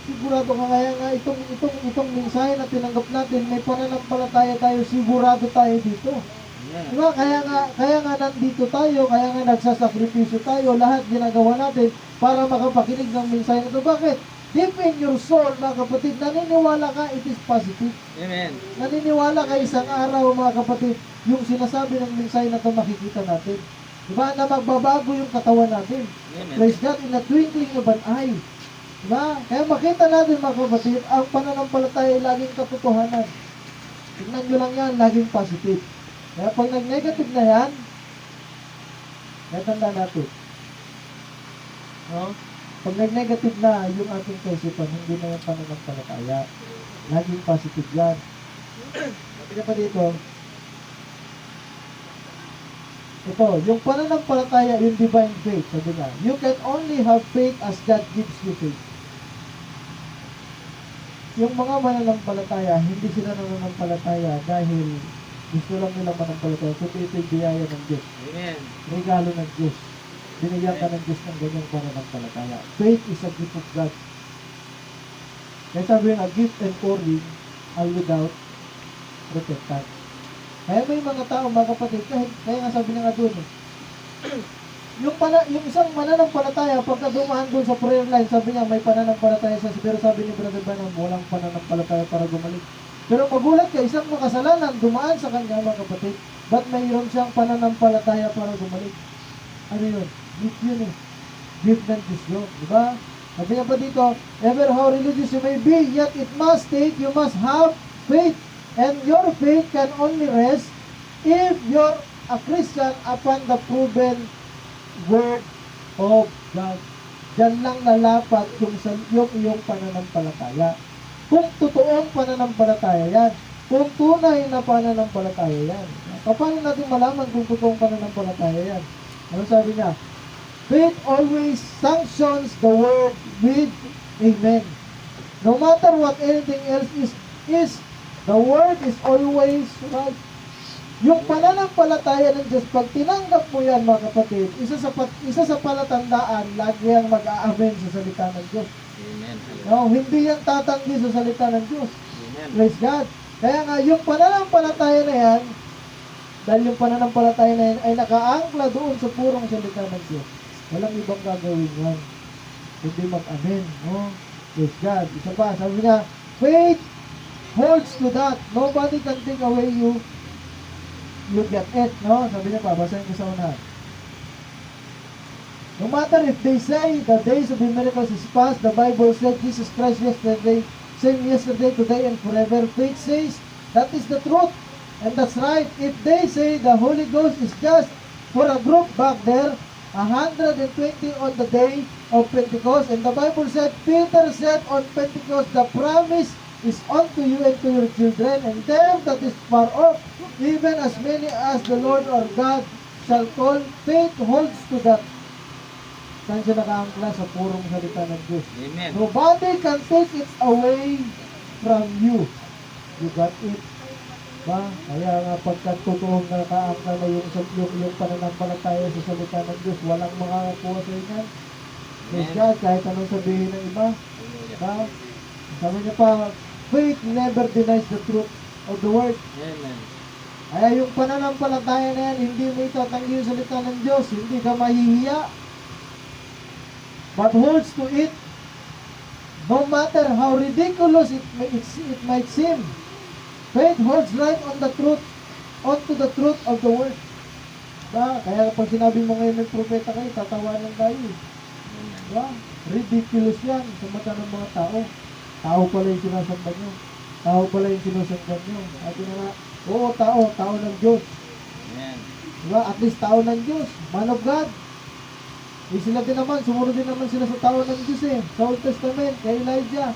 Sigurado ka kaya nga itong mensahe na tinanggap natin, may pananampalataya tayo, sigurado tayo dito. Diba? Kaya nga nandito tayo, kaya nga nagsasakripisyo tayo, lahat ginagawa natin para makapakinig ng mensahe na ito. Bakit? Deep in your soul, mga kapatid, naniniwala ka, it is positive. Amen. Naniniwala ka isang araw, mga kapatid, yung sinasabi ng mensahe na ito makikita natin. Diba? Na magbabago yung katawan natin. Amen. Praise God, in the twinkling of an eye. Diba? Kaya makita natin, mga kapatid, ang pananampalataya ay laging katotohanan. Tignan nyo lang yan, laging positive. Kaya pag nag-negative na yan, natanda natin. No? Pag nag-negative na yung ating kaisipan, hindi na yung pananampalataya. Laging positive yan. Sabi na pa dito, ito, yung pananampalataya, yung divine faith, sabi nga, you can only have faith as God gives you faith. Yung mga mananampalataya, hindi sila nananampalataya dahil gusto lang nila manampalataya. Kundi ito yung biyaya ng Diyos. Amen. Regalo ng Diyos. Binigyan ka ng Diyos ng ganyang pananampalataya. Faith is a gift of God. Kaya sabi yung a gift and pouring are without repentance. Kaya may mga tao, mga kapatid, kaya nga sabi nga doon, yung isang mananampalataya, pagka dumaan doon sa prayer line, sabi niya, may pananampalataya siya, pero sabi ni Brother Branham, walang pananampalataya para gumaling. Pero magulat ka, isang makasalanan, dumaan sa kanya, mga kapatid, ba't mayroon siyang pananampalataya para gumaling? Ano yun? Gift yun eh. Gift ng Diyos yun. Diba? Sabi niya pa dito, ever how religious you may be, yet it must take, you must have faith. And your faith can only rest if you're a Christian upon the proven word of God. Diyan lang lalapat yung iyong pananampalataya. Kung totoong pananampalataya yan. Kung tunay na pananampalataya yan. Paano natin malaman kung totoong pananampalataya yan? Ano sabi niya? Faith always sanctions the word with amen. No matter what anything else is the word is always right. Yung pananampalataya ng Diyos, pag tinanggap mo yan, mga kapatid, isa sa palatandaan, lagi ang mag-aamen sa salita ng Diyos. Amen. No, hindi yan tatanggi sa salita ng Diyos. Amen. Praise God. Kaya nga, yung pananampalataya na yan, dahil yung pananampalataya na yan ay nakaangkla doon sa purong salita ng Diyos. Walang ibang gagawin yan. Hindi mag-amen. No? Praise God. Isa pa, sabi niya, faith holds to that. Nobody can take away you get it. No? Sabi niya pa, basahin ko sa unahan. No matter if they say the days of the miracles is past, the Bible said Jesus Christ yesterday, same yesterday, today, and forever. Faith says that is the truth. And that's right. If they say the Holy Ghost is just for a group back there, 120 on the day of Pentecost, and the Bible said, Peter said on Pentecost, the promise is unto you and to your children, and them that is far off, even as many as the Lord our God shall call. Faith holds to that. Saan siya nakaangkla? Sa purong salita ng Diyos. Amen. Nobody can take it away from you. You got it. Ba? Kaya nga pagka totoong nakaangkla na yung pananampalataya sa salita ng Diyos, walang makakakuha sa inyo. Praise God, kahit anong sabihin ng iba. Ba? Sabi niya pa, faith never denies the truth of the word. Amen. Kaya yung pananampalataya na yan, hindi mo itatanggi yung salita ng Diyos, hindi ka mahihiya. But holds to it, no matter how ridiculous it might seem. Faith holds right on the truth, onto the truth of the word. Ba? Kaya pag sinabi mo ngayon may propeta kayo, tatawanan tayo. Ba? Ridiculous yan sa mata ng mga tao. Tao pala yung sinasamba nyo. Tao pala yung sinusamba nyo. Sabi na nga, oo, tao ng Diyos. Amen. Diba? At least tao ng Diyos. Man of God. Sila din naman, sumunod din naman sila sa tao ng Diyos eh. Sa Old Testament, kay Elijah.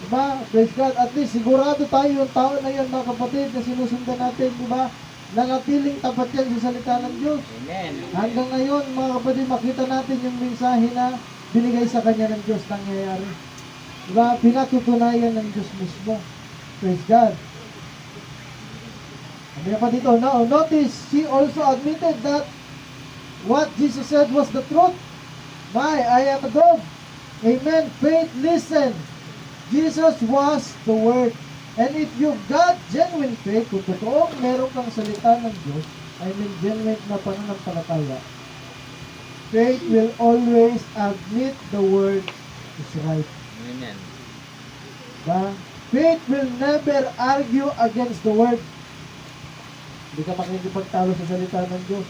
Diba? Praise God. At least sigurado tayo yung tao na yan, mga kapatid, na sinusundan natin. Diba? nanatiling tapat yan sa salita ng Diyos. Amen. Hanggang ngayon, mga kapatid, makita natin yung mensahe na binigay sa kanya ng Diyos nangyayari. Diba? Pinatutunayan ng Diyos mismo. Praise God. Ano pa dito? Now, notice, she also admitted that what Jesus said was the truth. I am a dog. Amen. Faith, listen. Jesus was the Word. And if you've got genuine faith, kung totoong meron kang salita ng Diyos, I mean genuine na pananampalataya, faith will always admit the Word is right. Amen. Diba? Faith will never argue against the Word. Hindi ka makikipagtalo sa salita ng Diyos.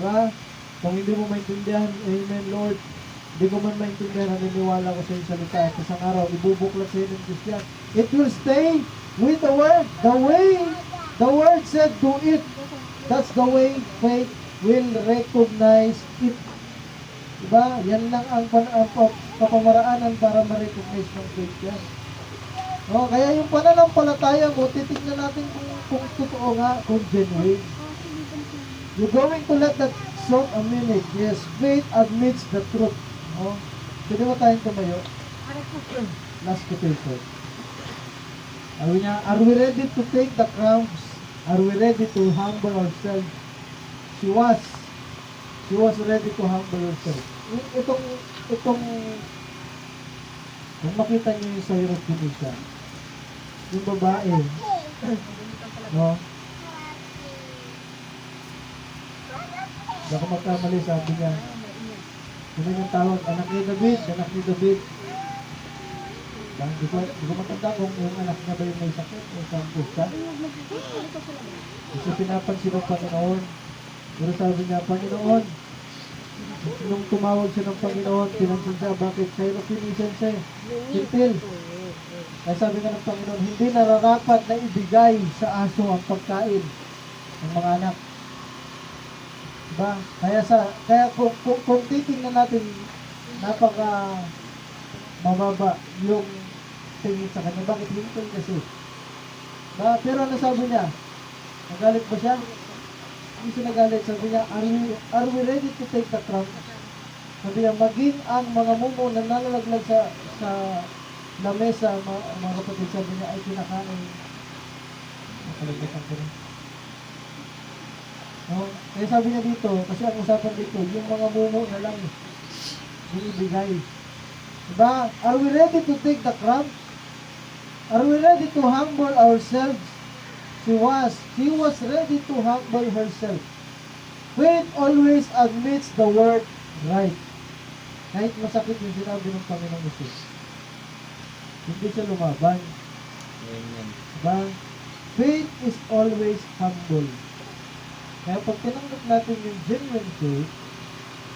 Diba? Kung hindi mo maintindihan, Amen, Lord, hindi ko man maintindihan, naniniwala ko sa iyong salita. At isang araw, ibubuklat sa iyo ng Diyos yan. It will stay with the Word. The way the Word said, do it. That's the way faith will recognize it. Diba? Yan lang ang kapamaraanan para ma-recognize ng faith yan. No, kaya yung pananampalataya mo, titignan natin kung totoo nga, kung genuine. You're going to let that soak a minute. Yes, faith admits the truth. No? Pwede ba tayong tumayo? Last quotation. Are we ready to take the crowns? Are we ready to humble ourselves? She was ready to humble herself. Itong kung makita niyo yung sa Europe, yung babae, no? Hindi ako magkamali, sabi niya. Ano yung tawag? Anak ni David, anak ni David. Di ko matanda kung yung anak niya ba yung may sakit o isang pusta. Kasi pinapansin ng Panginoon. Pero sabi niya, Panginoon, nung tumawag siya ng Panginoon, pinansin siya, bakit kayo pinisen siya? Gentil. Kaya sabi nga ng Panginoon, hindi nararapat na ibigay sa aso ang pagkain ng mga anak. Diba? Kaya kung titingnan natin, napaka mababa yung tingin sa kanya. Bakit hinton kasi? Diba? Pero ano sabi niya? Nagalit ba siya? Hindi siya nagalit. Sabi niya, are we ready to take the crown? Sabi niya, maging ang mga mumo na nalalaglag sa lamesa, mga kapatid, sabi niya, ay kinakain. Nakalaglasan ko rin. No? Kaya sabi niya dito, kasi ang usapan dito, yung mga mumo na lang yung ibigay. Diba? Are we ready to take the crown? Are we ready to humble ourselves? She was ready to humble herself. Faith always admits the word right. Kahit masakit yung sinabi ng Panginoong Jesus. Hindi siya lumaban. Amen. Diba? Faith is always humble. Kaya pag tinanggap natin yung genuine faith,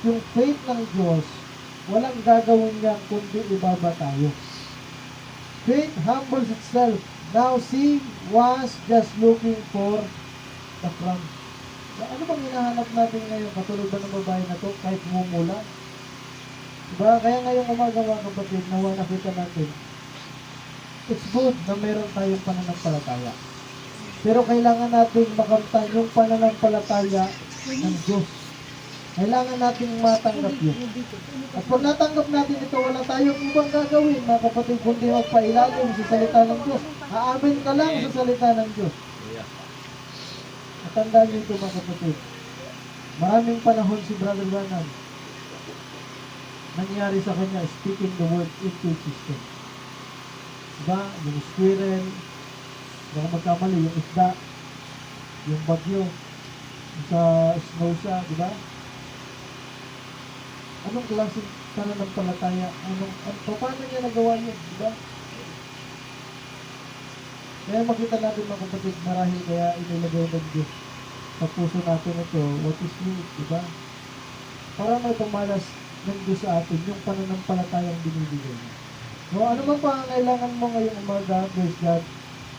yung faith ng Diyos, walang gagawin niya kundi ibaba tayo. Faith humbles itself. Now she was just looking for the crown. Ano bang hinahanap natin ngayon? Katulad ba ng babae na to? Kahit mumula? Diba? Kaya ngayong umaga mga kapatid, nawa nakita natin, it's good na meron tayong pananampalataya. Pero kailangan natin makamtan yung pananampalataya ng Diyos. Kailangan natin matanggap yun. At pag natanggap natin ito, wala tayong ibang gagawin, mga kapatid, kundi magpailalim sa salita ng Diyos. Aamin ka lang sa salita ng Diyos. At tandaan niyo ito, mga kapatid. Maraming panahon si Brother Branham nangyari sa kanya, speaking the word into existence. Diba? Yung squirrel, baka magkamali, yung isda, yung bagyo, sa snow siya, diba? Anong klaseng pananampalataya? Paano niya nagawa yun? Diba? Kaya makita natin mga kapatid, marahil kaya inilagay ng Diyos sa puso natin ito, what is need, diba? Para may pamalas ng Diyos sa atin, yung pananampalatayang binibigay niya. So, ano bang pangangailangan mo ngayong umaga, praise God,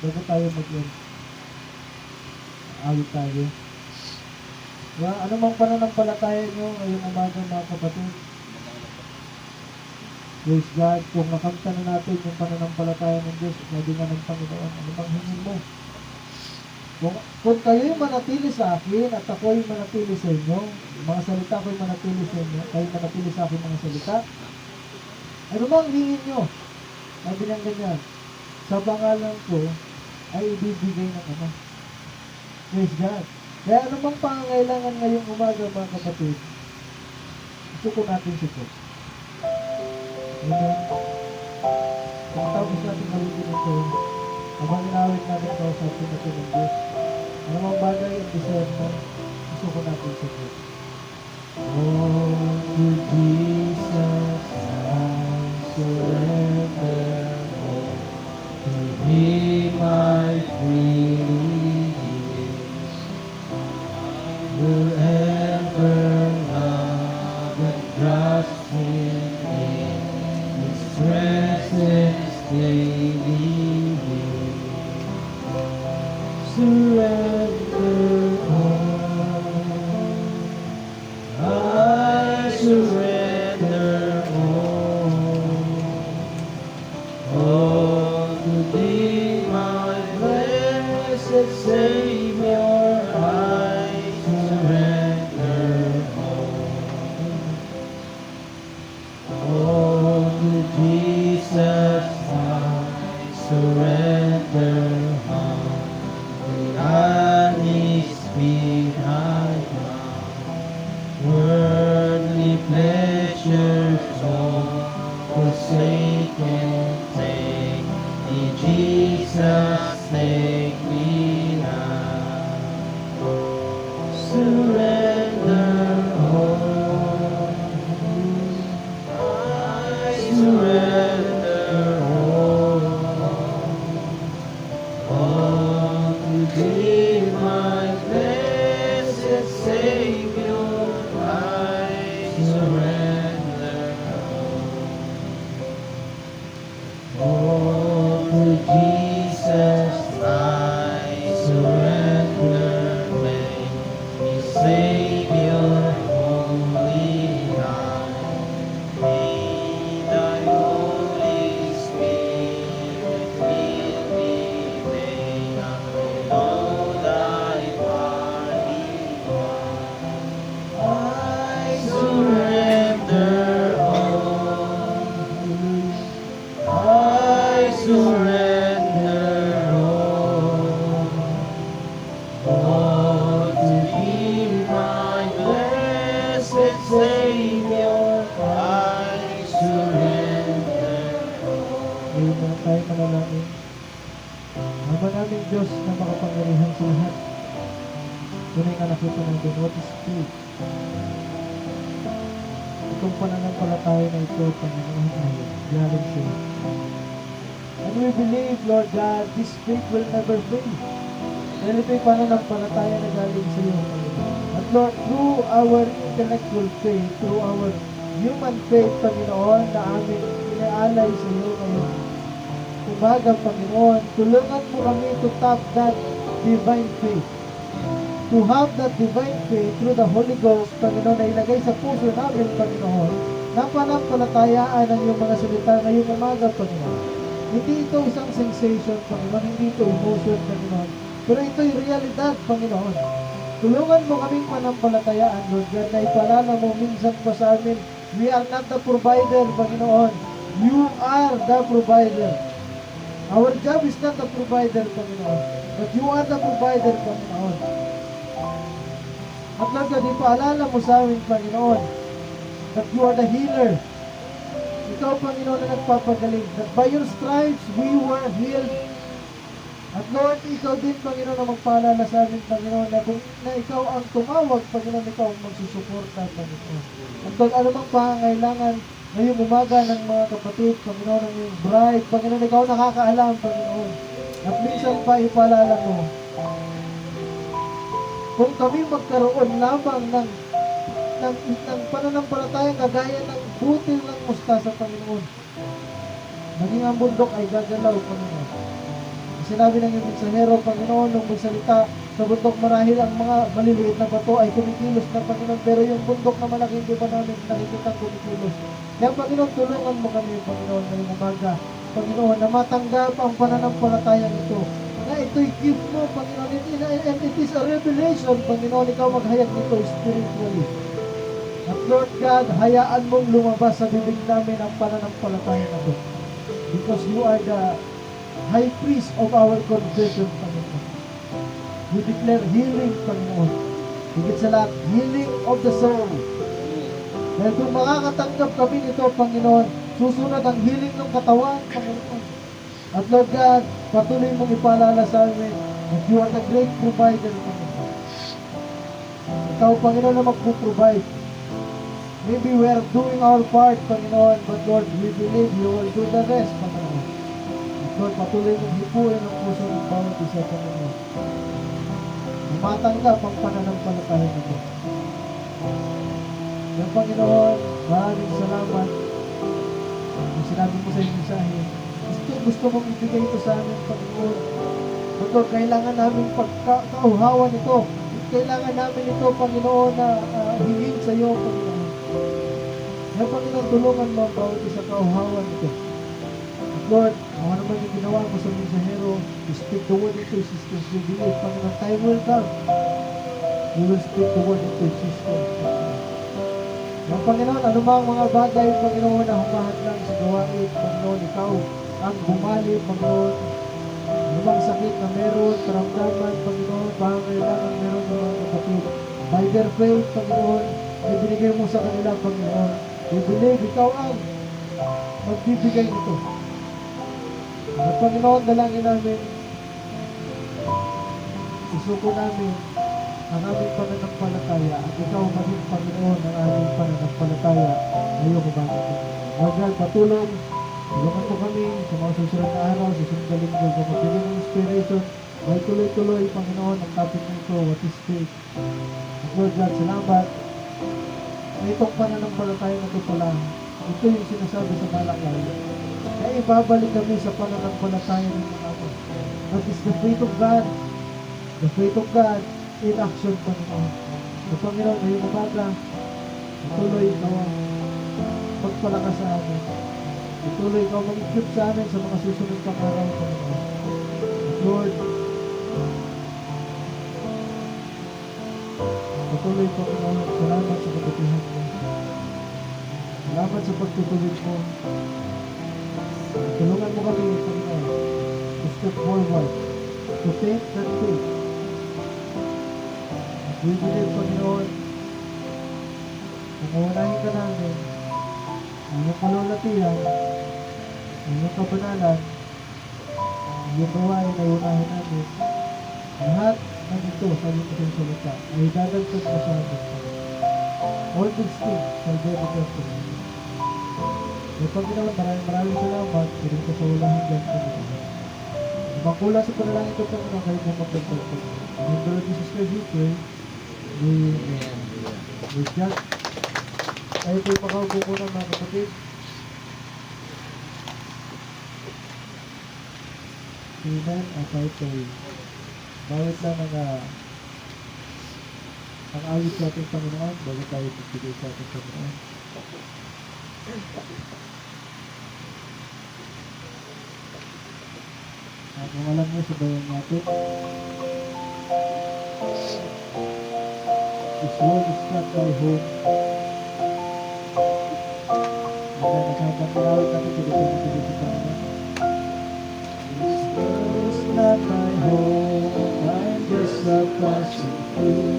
bago tayo mag-end? Awit tayo. Diba? Ano bang pananampalataya nyo ngayong umaga, mga kapatid? Praise God, kung nakamta na natin yung pananampalataya ng Diyos, sabi nga ng Panginoon, ano bang hingin mo? Kung kayo'y manatili sa akin at ako'y manatili sa inyo, mga salita ko'y manatili sa inyo, kayo'y manatili sa akin mga salita, ano bang hingin nyo? Sabi niyang ganyan, sa pangalan ko ay ibibigay ng Ama. Praise God. Kaya ano bang pangangailangan ngayong umaga mga kapatid? Gusto ko natin si Diyos. Amen. Pagkatapos natin maligin ito, habang inawit natin kausapin natin ng Diyos, ano mang bagay ang deserve mo, gusto ko natin sa Diyos. Oh, to Jesus, I surrender all. To Him my freely give. Will ever love and trust Him in His presence daily live. Surrender all. I surrender all. All to Thee, my blessed Savior, I surrender all. All to Jesus, I surrender all. Beyond His behind worldly pleasures all forsaken, take me, Jesus, take me now. Surrender all. I surrender all to Thee, my blessed Savior, I surrender all to Jesus, I surrender. Make me Savior, holy night. May Thy Holy Spirit fill me, may I know Thy body. I surrender all. I surrender all to Thee, my blessed Savior, I surrender all. Amen. Tayo manalangin. Ama namin Diyos na makapangyarihan sa lahat. Tunay na nakita natin what is faith. Itong pananampalataya na ito, Panginoon, ay galing sa iyo. And we believe, Lord God, this faith will never fail. Dahil ito'y pananampalataya na galing sa iyo, Panginoon. At Lord, through our intellectual faith, through our human faith, Panginoon, na aming inaalay sa iyo ngayon. Umaga, Panginoon, tulungan mo kami to tap that divine faith. To have that divine faith through the Holy Ghost, Panginoon, na ilagay sa puso namin, Panginoon, na panampalatayaan ang iyong mga salita ngayong umaga, Panginoon. Hindi ito isang sensation, Panginoon, hindi ito emotion, Panginoon, pero ito'y realidad, Panginoon. Tulungan mo kaming panampalatayaan, Lord God, na ipalala mo minsan pa sa amin, we are not the provider, Panginoon. You are the provider. Our job is not the provider, Panginoon, but you are the provider, Panginoon. At Lord God, ipaalala mo sa amin, Panginoon, that you are the healer. Ikaw, Panginoon, na nagpapagaling. That by your stripes, we were healed. At Lord, ikaw din, Panginoon, na magpaalala sa amin, Panginoon, na ikaw ang tumawag, Panginoon, ikaw ang magsusuporta, Panginoon. At Lord, ano mang pangangailangan ngayong umaga ng mga kapatid, Panginoon, ng iyong bride, Panginoon, ikaw nakakaalam, Panginoon. At minsan pa ipaalala mo, kung kami magkaroon lamang ng pananampalatayang kagaya ng butil ng mustasa, Panginoon, naging ang bundok ay gagalaw, Panginoon. Sinabi ng iyong mensahero, Panginoon, nung magsalita sa bundok, marahil ang mga maliliit na bato ay kumikilos na, Panginoon, pero yung bundok na malaki hindi pa namin nakikita kumikilos. Kaya, Panginoon, tulungan mo kami, Panginoon, ngayong umaga, Panginoon, na matanggap ang pananampalatayang ito. Na na ito'y gift mo, Panginoon. And it is a revelation, Panginoon, ikaw maghayag nito spiritually. At Lord God, hayaan mong lumabas sa bibig namin ang pananampalataya na ito. Because you are the high priest of our confession, Panginoon. We declare healing, Panginoon. Higit sa lahat, healing of the soul. Dahil kung makakatanggap kami nito, Panginoon, susunod ang healing ng katawan, Panginoon. At Lord God, patuloy mong ipaalala sa amin that you are the great provider, Panginoon. Ikaw, Panginoon, na magpo-provide. Maybe we are doing our part, Panginoon, but Lord, we believe you will do the rest, Panginoon. At Lord, patuloy mong hipuin ang puso ng bawat isa, Panginoon. Matanggap ang pananampalataya na ito. Yung Panginoon, maraming salamat. Ang sinabi mo sa iyong mensahe, gusto mong ibigay ito sa amin, Panginoon. Pagod, kailangan namin pagkauhawan ito. Kailangan namin ito, Panginoon, na hingin sa iyo, Panginoon. Kaya, Panginoon, tulungan mo ang bawat isa kauhawan ito. At Lord, ano naman yung ginawa mo sa mensahero, to speak the word into existence. We believe, Panginoon, time will come. We will speak the word into existence. Ang Panginoon, anumang mga bagay, Panginoon, na humahat lang sa gawain, Panginoon, ikaw ang bumali, Panginoon. Anumang sakit na meron, karamdaman, Panginoon, pangailangan meron ng mga kapatid. By their faith, Panginoon, ay binigay mo sa kanila, Panginoon. We believe, ikaw ang magbibigay nito. At Panginoon, dalangin namin, isuko namin ang aming pananampalataya at ikaw maging Panginoon ang aming pananampalataya ngayong umaga, Panginoon. Lord God, patulong, tulungan mo kami sa mga susunod na araw, sa susunod na linggo, sa magbigay ng inspiration, may tuloy-tuloy, Panginoon, ang topic na ito, what is faith. At Lord God, salamat sa itong pananampalataya na ito pala. Ito yung sinasabi sa Malakay. Kaya ibabalik kami sa pananampalataya ng mga ako. That is the faith of God. The faith of God in action, Panginoon. So, Panginoon, ngayong umaga, ituloy ikaw ang magpalakas sa amin. Ituloy ikaw mag-equip sa amin sa mga susunod pang araw, Panginoon. Lord, patuloy, Panginoon, salamat sa kabutihan mo. Salamat sa pagtutulid mo. Tulungan mo kami, Panginoon, to step forward, to take that faith. We believe, Panginoon, kung uunahin ka namin, ang iyong kalulatihan, ang iyong kabanalan, ang iyong gawain ay unahin namin, lahat na dito sa iyong isang salita ay dadagdag mo sa amin. All these things shall be because of you. So, Panginoon, maraming salamat. Piling ka sa walang hanggan, Panginoon. Makula sa panalangin ko, Panginoon, kayo mo magdagdag, Panginoon. In the Lord Jesus Christ, we pray. With God, tayo po'y makaupo ko ng mga kapatid. Amen. At tayo po'y bawit lang ang awit sa ating Panginoon bago tayo pagpigay sa ating Panginoon. At kung alam niyo, sabayan natin. This world is not my home. Nagkakapag-awit natin kung ito na sa Panginoon. This world is not my home. I'm just a passing through.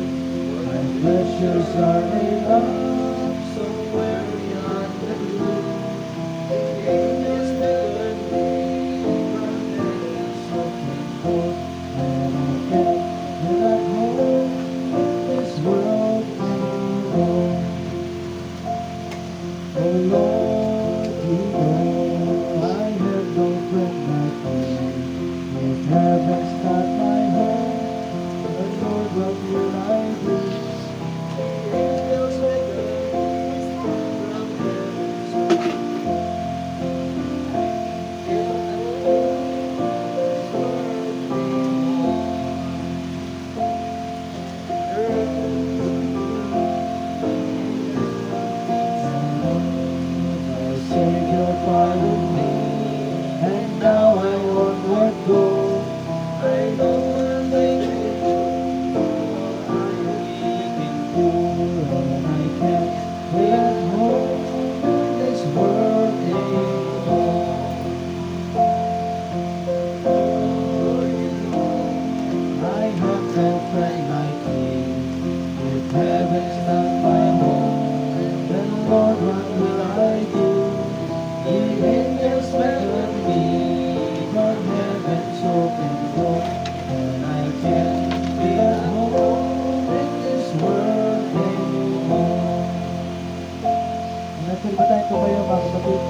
My pleasures are laid up somewhere beyond the blue. The angels beckon me from heaven's open door. And I can't get at home. This world anymore. Oh Lord, you know. angels beckon me from heaven's open door, and I can't be at home in this world anymore. Pwede ba tayo tumayo mga kapatid?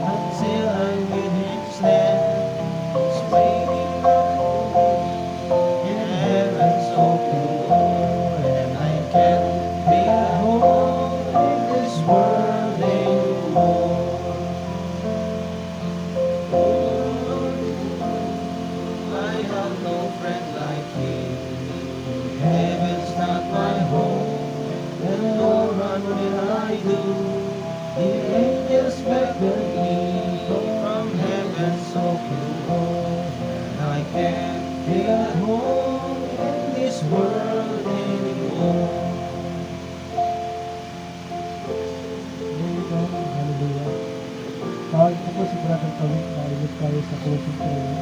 Until I meet his hand, he's waiting for me in heaven's open door, and I can't be at home in this world anymore. I have no friend like him. Heaven's not my home, and no run will I do. The angels beckon me from heaven's open door, and I can't be at home in this world anymore. Hallelujah. Tawag ko po si Brother Tawik na ilip kayo sa closing prayer.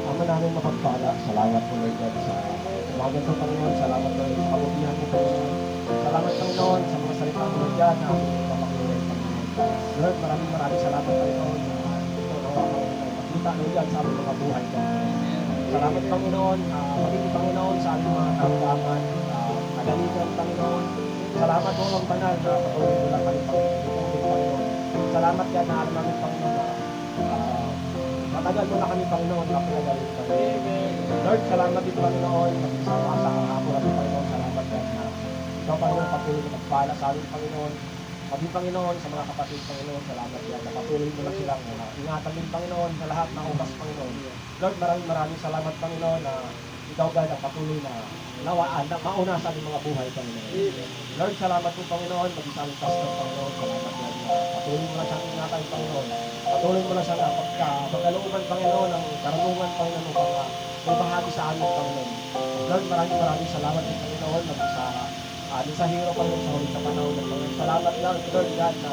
Ama namin mapagpala, salamat po Lord God sa umaga ko Panginoon, salamat Lord sa kabutihan mo Panginoon. Salamat Panginoon sa mga salita mo Lord God na aming papakuloy Panginoon. Lord, maraming salamat Panginoon na ito na makita Lord God sa aming mga buhay Panginoon. Salamat Panginoon, maging Panginoon sa aming mga karugaman, kagalitan Panginoon. Salamat po ang banal na patuloy mo lang kami Panginoon. Salamat yan na alam namin Panginoon na matagal mo na kami Panginoon na pinagalit kami. Lord, salamat din Panginoon. Mag-isama sa hapon natin Panginoon. Salamat yan na ikaw Panginoon patuloy na magpala sa amin Panginoon. Kami Panginoon sa mga kapatid Panginoon. Salamat yan na patuloy mo lang silang ingatan din Panginoon sa lahat ng oras Panginoon. Lord, maraming salamat Panginoon na ikaw God ang patuloy na nawaan na mauna sa aming mga buhay Panginoon. Lord, salamat po Panginoon. Mag-isang pastor Panginoon. Salamat yan na patuloy mo lang siyang ingatan Panginoon. Patuloy mo lang siya na pagkalooban Panginoon ng karunungan Panginoon upang may bahagi sa amin Panginoon. Lord, maraming salamat din Panginoon. Din sa hero Panginoon sa huling na panahon ng Panginoon. Salamat Lord God na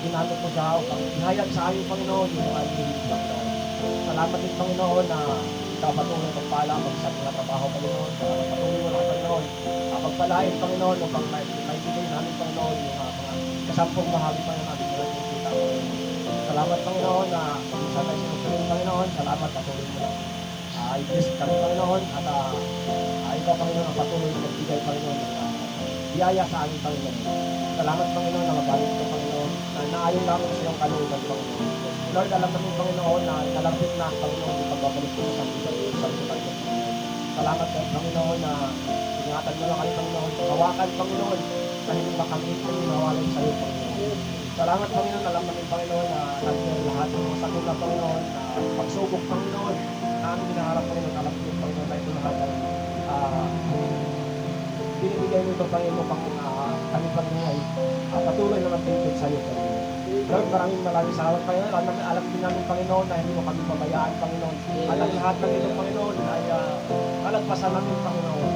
ginamit mo siya upang ihayag sa amin Panginoon yung mga hiling Panginoon. Salamat din Panginoon na ikaw patuloy magpala sa mga trabaho Panginoon. Patuloy mo lang Panginoon. Pagpalain Panginoon upang maibigay namin Panginoon yung mga kasampung bahagi Panginoon natin sa ating kita Panginoon. Salamat Panginoon na sa tayo sinusunod Panginoon. Salamat patuloy mo lang. I-bless kami Panginoon at ikaw Panginoon ang patuloy na magbigay Panginoon biyaya sa aming Panginoon. Salamat Panginoon na magamit ko Panginoon na naayon namin sa iyong kalooban Panginoon. Lord, alam namin Panginoon na nalapit na Panginoon yung pagbabalik ko sa Panginoon. Salamat Panginoon na ingatan mo na kami Panginoon. Hawakan Panginoon na hindi makamit kami mawalay sa iyo Panginoon. Salamat Panginoon, alam namin Panginoon na nandiyan lahat ng mga sakot na Panginoon na pagsubok Panginoon na aming hinaharap Panginoon. Alam namin Panginoon na ito lahat ay binibigay mo ito Panginoon pang kami Panginoon ay patuloy na magpipit sa iyo Panginoon. Lord, maraming salamat Panginoon. Alam din namin Panginoon na hindi mo kami pabayaan Panginoon. Alam lahat ng ito Panginoon ay kalagpasan namin Panginoon.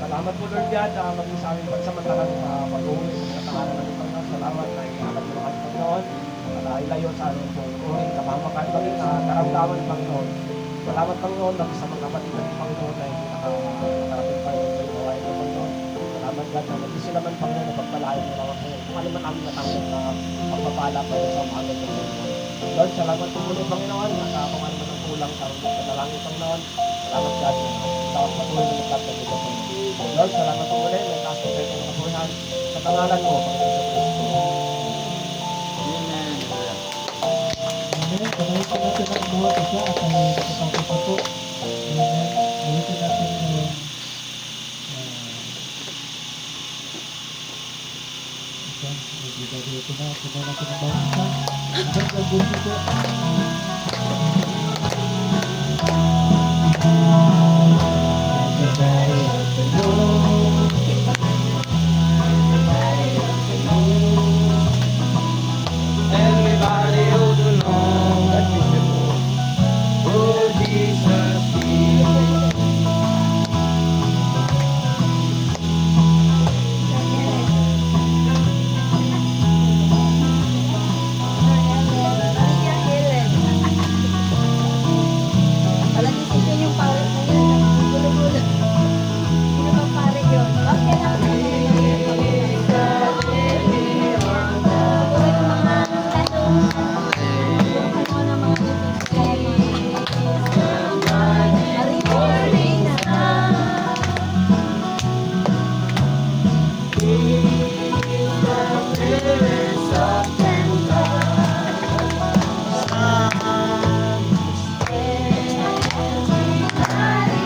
Salamat po Lord God, maging sa aming pagsamantalang pag-uwi sa mga tahanan namin Panginoon. Salamat na ihalat mo kami Panginoon at ilayo sa aming uring kapamakan maging karamdaman Panginoon. Salamat Panginoon, maging sa mga kapatid namin Panginoon na hindi nakarating Panginoon sa iyo ay Panginoon. Salamat God na maging sila man Panginoon na pagpalain mo naman Panginoon. Kung ano man aming natanggap na pagpapala Panginoon sa umaga ng Panginoon. Lord, salamat po muli Panginoon at kung ano man ang kulang sa dalangin Panginoon. Salamat God na ikaw ang patuloy na magtatag ito Panginoon. Lord, salamat po muli. May taas po sa itong kapulihan. Sa pangalan mo, Panginoon sa Kristo. Amen. Amen. Panayin po natin ang buhat isa at ang nakatapos na po. Amen. Ulitin natin yung ito. Dito na. Ito natin ang bawang isa. Hanggang gaguhin po.